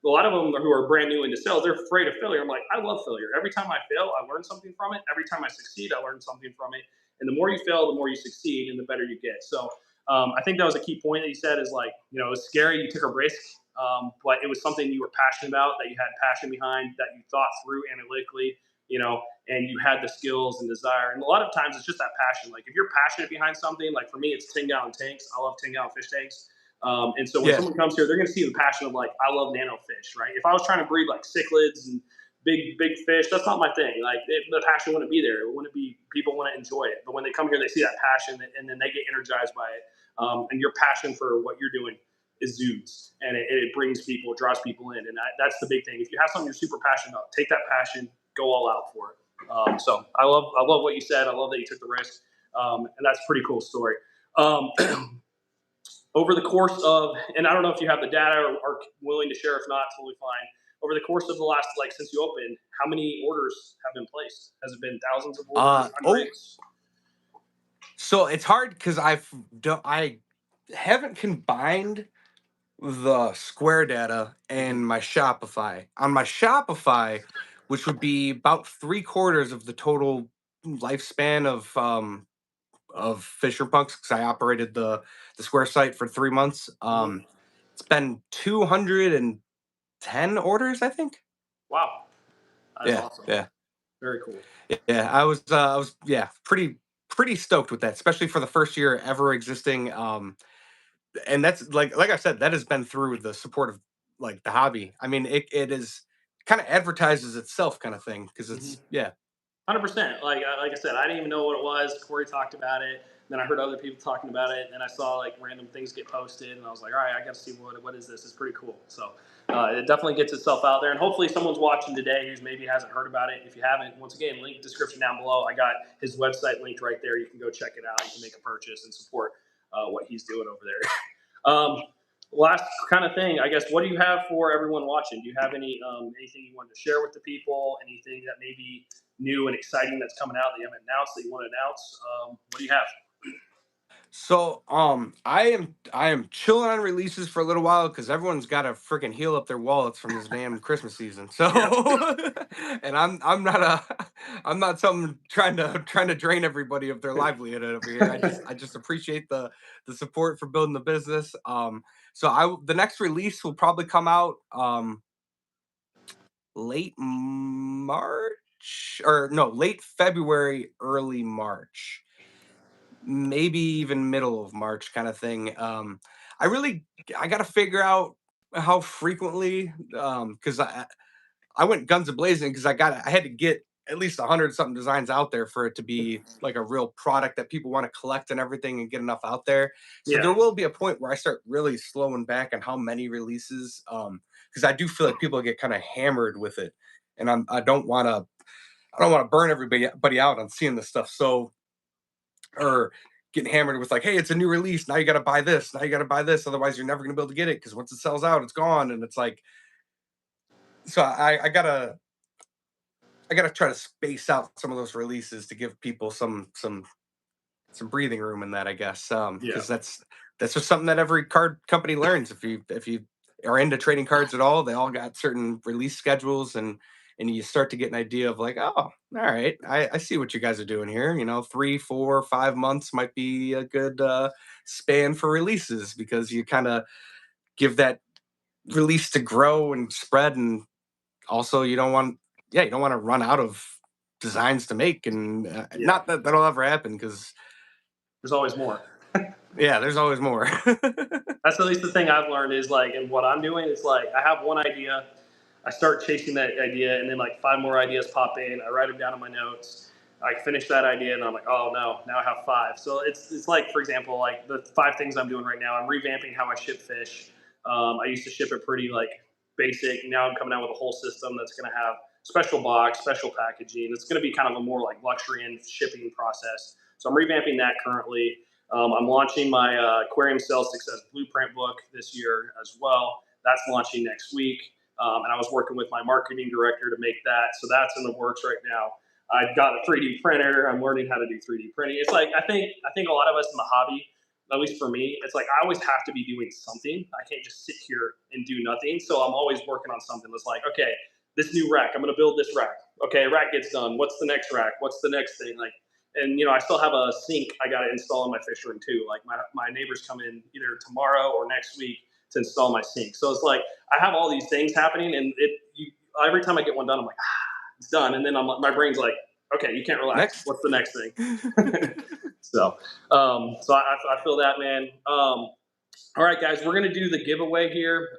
a lot of them who are brand new into sales, they're afraid of failure. I'm like, I love failure. Every time I fail, I learn something from it. Every time I succeed, I learn something from it. And the more you fail, the more you succeed, and the better you get. So I think that was a key point that you said is like, it was scary. You took a risk, but it was something you were passionate about, that you had passion behind, that you thought through analytically, and you had the skills and desire. And a lot of times it's just that passion. Like if you're passionate behind something, like for me, it's 10-gallon tanks. I love 10-gallon fish tanks. And so when Yeah. someone comes here, they're going to see the passion of like, I love nano fish, right? If I was trying to breed like cichlids and big fish, that's not my thing. Like the passion wouldn't be there. It wouldn't be, people wouldn't enjoy it. But when they come here, they see that passion and then they get energized by it. And your passion for what you're doing exudes and it brings people, it draws people in. And that's the big thing. If you have something you're super passionate about, take that passion, go all out for it. So I love what you said. I love that you took the risk. And that's a pretty cool story. Um, over the course of, and I don't know if you have the data or are willing to share. If not, totally fine. Over the course of the last, like since you opened, how many orders have been placed? Has it been thousands of orders, Oh, hundreds? so it's hard because I haven't combined the Square data Mm-hmm. and my Shopify. On my Shopify, which would be about 3/4 of the total lifespan of Fisher Punks, because I operated the Square site for 3 months. Mm-hmm. It's been 210 orders, I think. Wow, that's Yeah, awesome. yeah, Very cool. yeah. I was yeah, pretty stoked with that, especially for the first year ever existing. And that's like I said, that has been through the support of like the hobby. I mean, it is kind of advertises itself kind of thing because Mm-hmm. it's yeah. 100%. Like I said, I didn't even know what it was. Corey talked about it. Then I heard other people talking about it, and I saw like random things get posted, and I was like, all right, I got to see what is this? It's pretty cool. So it definitely gets itself out there, and hopefully someone's watching today who's maybe hasn't heard about it. If you haven't, once again, link description down below. I got his website linked right there. You can go check it out. You can make a purchase and support what he's doing over there. Last kind of thing, I guess. What do you have for everyone watching? Do you have anything you want to share with the people? Anything that may be new and exciting that's coming out that you haven't announced that you want to announce? What do you have? So I am chilling on releases for a little while because everyone's got to freaking heal up their wallets from this damn Christmas season. So Yeah, and I'm not someone trying to drain everybody of their livelihood over here. I just appreciate the support for building the business. So the next release will probably come out late March, or no, late February, early March, maybe even middle of March kind of thing. I really I got to figure out how frequently, because I went guns a blazing because I had to get at least 100 something designs out there for it to be like a real product that people want to collect and everything and get enough out there. So yeah, there will be a point where I start really slowing back on how many releases, because I do feel like people get kind of hammered with it, and I don't want to burn everybody out on seeing this stuff. So, or getting hammered with like, hey, it's a new release. Now you got to buy this. Now you got to buy this. Otherwise, you're never going to be able to get it because once it sells out, it's gone. And it's like, so I gotta try to space out some of those releases to give people some breathing room in that, I guess. yeah. Because that's just something that every card company learns. If you are into trading cards at all, they all got certain release schedules, and you start to get an idea of like, oh, all right, I see what you guys are doing here. 3, 4, 5 months might be a good span for releases because you kind of give that release to grow and spread, and also you don't want to run out of designs to make, and Yeah. not that that'll ever happen because There's always more. yeah, there's always more. That's at least the thing I've learned is like, and what I'm doing is like, I have one idea, I start chasing that idea, and then like five more ideas pop in. I write them down in my notes. I finish that idea, and I'm like, oh no, now I have five. So it's like, for example, like the five things I'm doing right now. I'm revamping how I ship fish. I used to ship it pretty like basic. Now I'm coming out with a whole system that's going to have special box, special packaging. It's going to be kind of a more like luxury and shipping process. So I'm revamping that currently. I'm launching my Aquarium Sales Success Blueprint book this year as well. That's launching next week. And I was working with my marketing director to make that. So that's in the works right now. I've got a 3D printer. I'm learning how to do 3D printing. It's like I think a lot of us in the hobby, at least for me, it's like I always have to be doing something. I can't just sit here and do nothing. So I'm always working on something that's like, okay, this new rack, I'm going to build this rack. Okay, rack gets done. What's the next rack? What's the next thing? Like, and I still have a sink I got to install in my fish room too. Like my neighbors come in either tomorrow or next week to install my sink. So it's like I have all these things happening, and every time I get one done, I'm like, it's done, and then my brain's like, okay, you can't relax. Next. What's the next thing? So I feel that, man. All right, guys, we're going to do the giveaway here.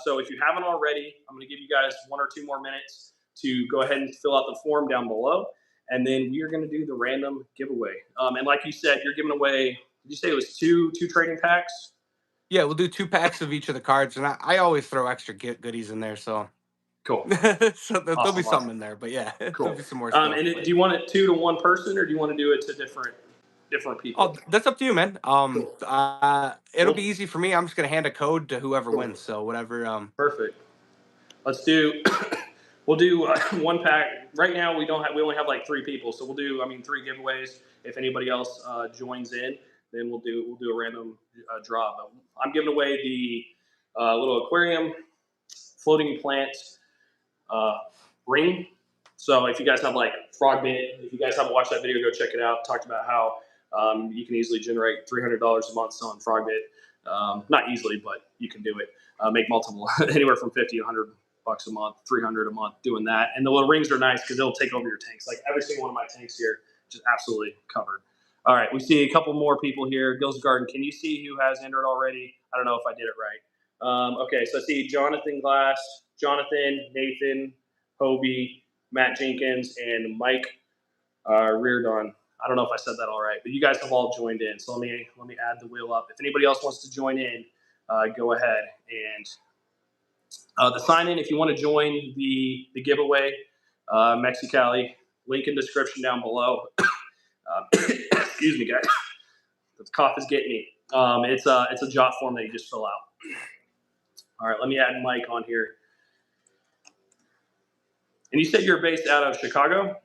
So if you haven't already, I'm going to give you guys 1 or 2 more minutes to go ahead and fill out the form down below. And then we are going to do the random giveaway. And like you said, you're giving away, did you say it was two trading packs? Yeah, we'll do 2 packs of each of the cards, and I always throw extra goodies in there, so Cool. so there'll be Awesome. something Awesome. in there. But yeah, there'll Cool. be some more And stuff. do you want it two to one person, or do you want to do it to different Oh, people? that's up to you, man. Cool. It'll be Well, easy for me. I'm just gonna hand a code to whoever cool. wins. So whatever. Perfect. Let's do. We'll do one pack. Right now, we only have like three people, so we'll do. I mean, three giveaways. If anybody else joins in, then we'll do a random draw. But I'm giving away the little aquarium floating plant uh, ring. So if you guys have like frog bit, if you guys haven't watched that video, go check it out. Talked about how you can easily generate $300 a month selling frog bit. Not easily, but you can do it. Make multiple, anywhere from 50 to 100 bucks a month, 300 a month doing that. And the little rings are nice because they'll take over your tanks. Like every single one of my tanks here, just absolutely covered. All right, we see a couple more people here. Gills Garden, can you see who has entered already? I don't know if I did it right. Okay, so I see Jonathan Glass, Jonathan, Nathan, Hobie, Matt Jenkins, and Mike Reardon. I don't know if I said that all right, but you guys have all joined in. So let me add the wheel up. If anybody else wants to join in, go ahead and the sign in. If you want to join the giveaway, Mexicali, link in description down below. Excuse me, guys. The cough is getting me. It's a jot form that you just fill out. All right, let me add Mike on here. And you said you're based out of Chicago?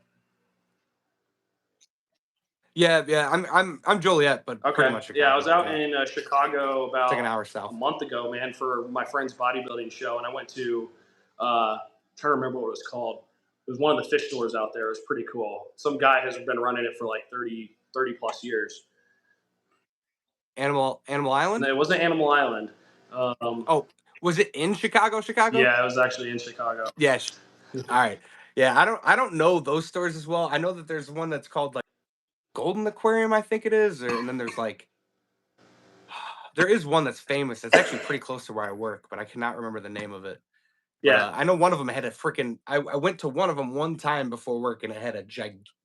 Yeah, yeah. I'm Joliet, but pretty Okay. much Yeah, I was Chicago. out Yeah, in Chicago it's like an about hour a south. month ago, man, for my friend's bodybuilding show, and I went to trying to remember what it was called. It was one of the fish stores out there. It was pretty cool. Some guy has been running it for like 30 plus years. Animal And Island. it wasn't Animal Island. Um, Oh, was it in Chicago? Chicago? yeah, it was actually in Chicago. Yeah. All right. Yeah, I don't know those stores as well. I know that there's one that's called like Golden Aquarium, I think it is, and then there's like there is one that's famous. It's actually pretty close to where I work, but I cannot remember the name of it. But Yeah, I know one of them had a freaking. I went to one of them one time before work, and it had a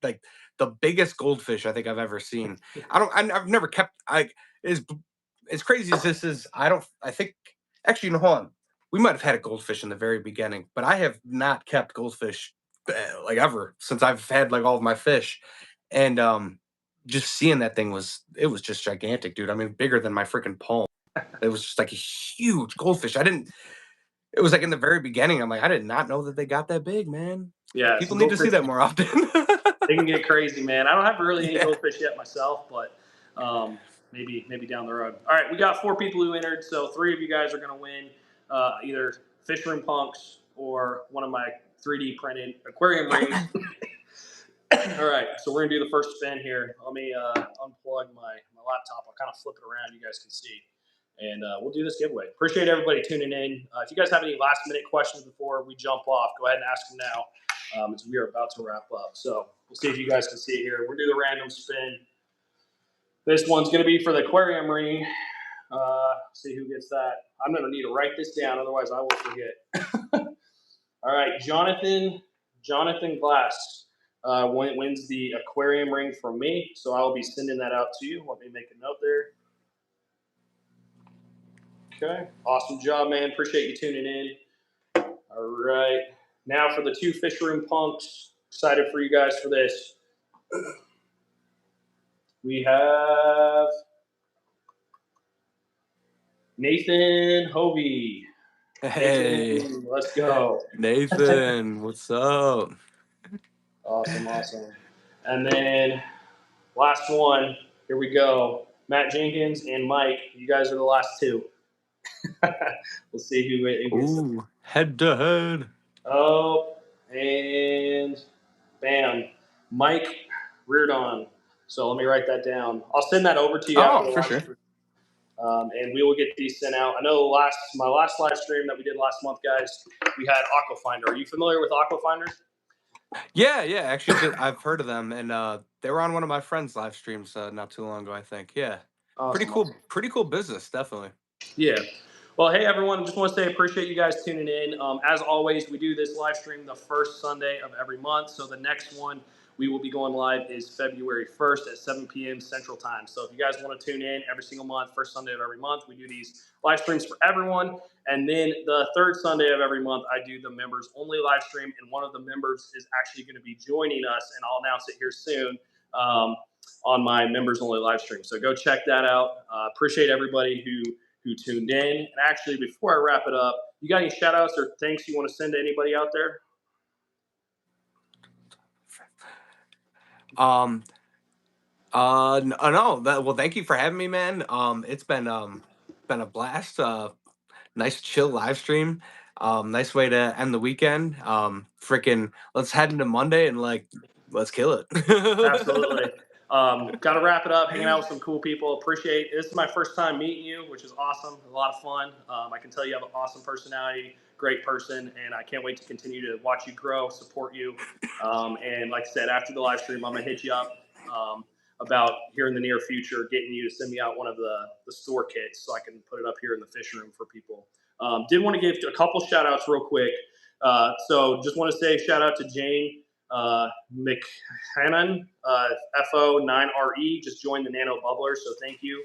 like the biggest goldfish I think I've ever seen. I've never kept. As crazy as this is, I don't. I think actually, no, hold on. We might have had a goldfish in the very beginning, but I have not kept goldfish like ever since I've had like all of my fish, and just seeing that thing was just gigantic, dude. I mean, bigger than my freaking palm. It was just like a huge goldfish. I didn't it was like in the very beginning, I'm like, I did not know that they got that big, man. yeah. People Some need to see goldfish, that more often. they can get crazy, man. I don't have really any Yeah. goldfish yet myself, but maybe down the road. All right, we got 4 people who entered, so 3 of you guys are going to win either Fishroom punks or one of my 3D printed aquarium rings. All right, so we're gonna do the first spin here. Let me unplug my laptop. I'll kind of flip it around. You guys can see, and we'll do this giveaway. Appreciate everybody tuning in. If you guys have any last minute questions before we jump off, go ahead and ask them now, as we are about to wrap up. So we'll see if you guys can see it here. We'll do the random spin. This one's gonna be for the aquarium ring. See who gets that. I'm gonna need to write this down, otherwise I will forget. All right, Jonathan Glass wins the aquarium ring from me, so I will be sending that out to you. Let me make a note there. Okay, awesome job, man. Appreciate you tuning in. All right, now for the 2 fish room punks. Excited for you guys for this. We have Nathan Hovey. Hey, Nathan, let's go. Nathan, what's up? Awesome. And then last one. Here we go. Matt Jenkins and Mike. You guys are the last 2. We'll see who gets it. Ooh, head to head. Oh, and bam, Mike Reardon. So let me write that down. I'll send that over to you after Oh, the for live sure. stream, and we will get these sent out. I know my last live stream that we did last month, guys, we had Aquafinder. Are you familiar with Aquafinder? Yeah, yeah. Actually, I've heard of them, and they were on one of my friends' live streams not too long ago. I think. Yeah, Awesome. pretty cool business, definitely. Yeah. Well, hey everyone, just want to say appreciate you guys tuning in. As always, we do this live stream the first Sunday of every month. So the next one we will be going live is February 1st at 7 p.m. Central Time. So if you guys want to tune in every single month, first Sunday of every month, we do these live streams for everyone. And then the third Sunday of every month, I do the members only live stream. And one of the members is actually going to be joining us, and I'll announce it here soon. On my members only live stream. So go check that out. Appreciate everybody who tuned in. And actually, before I wrap it up, you got any shout outs or thanks you want to send to anybody out there? Um. No. Well, thank you for having me, man. It's been a blast. Nice chill live stream. Nice way to end the weekend. Freaking, let's head into Monday and like, let's kill Absolutely. it. Got to wrap it up. Hanging out with some cool people. Appreciate it. This is my first time meeting you, which is awesome. A lot of fun. I can tell you have an awesome personality, great person, and I can't wait to continue to watch you grow, support you. And like I said, after the live stream, I'm gonna hit you up about here in the near future getting you to send me out one of the store kits so I can put it up here in the fish room for people. Did want to give a couple shout outs real quick. So just want to say shout out to Jane McHannon, FO9RE, just joined the Nano Bubbler, so thank you.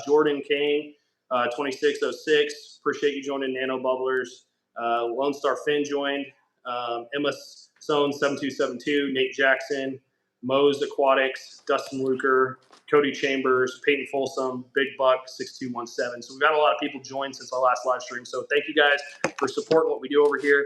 Jordan Kane, 2606, appreciate you joining Nano Bubblers. Lone Star Finn joined. Emma Sohn, 7272, Nate Jackson, Moe's Aquatics, Dustin Luker, Cody Chambers, Peyton Folsom, Big Buck 6217. So we've got a lot of people joined since our last live stream. So thank you guys for supporting what we do over here.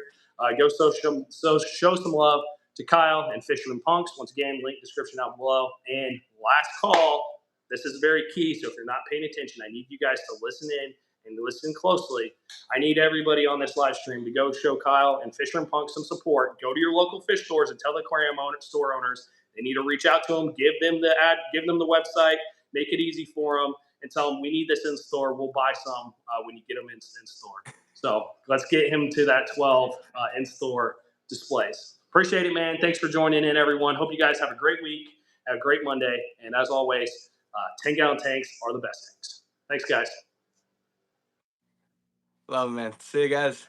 Go show some love to Kyle and Fishroom Punks. Once again, link description down below. And last call. This is very key. So if you're not paying attention, I need you guys to listen in and listen closely. I need everybody on this live stream to go show Kyle and Fishroom Punks some support. Go to your local fish stores and tell the aquarium store owners they need to reach out to them, give them the ad, give them the website, make it easy for them, and tell them we need this in store. We'll buy some when you get them in store. So let's get him to that 12 in-store displays. Appreciate it, man. Thanks for joining in, everyone. Hope you guys have a great week, have a great Monday, and as always, 10-gallon tanks are the best tanks. Thanks, guys. Love it, man. See you guys.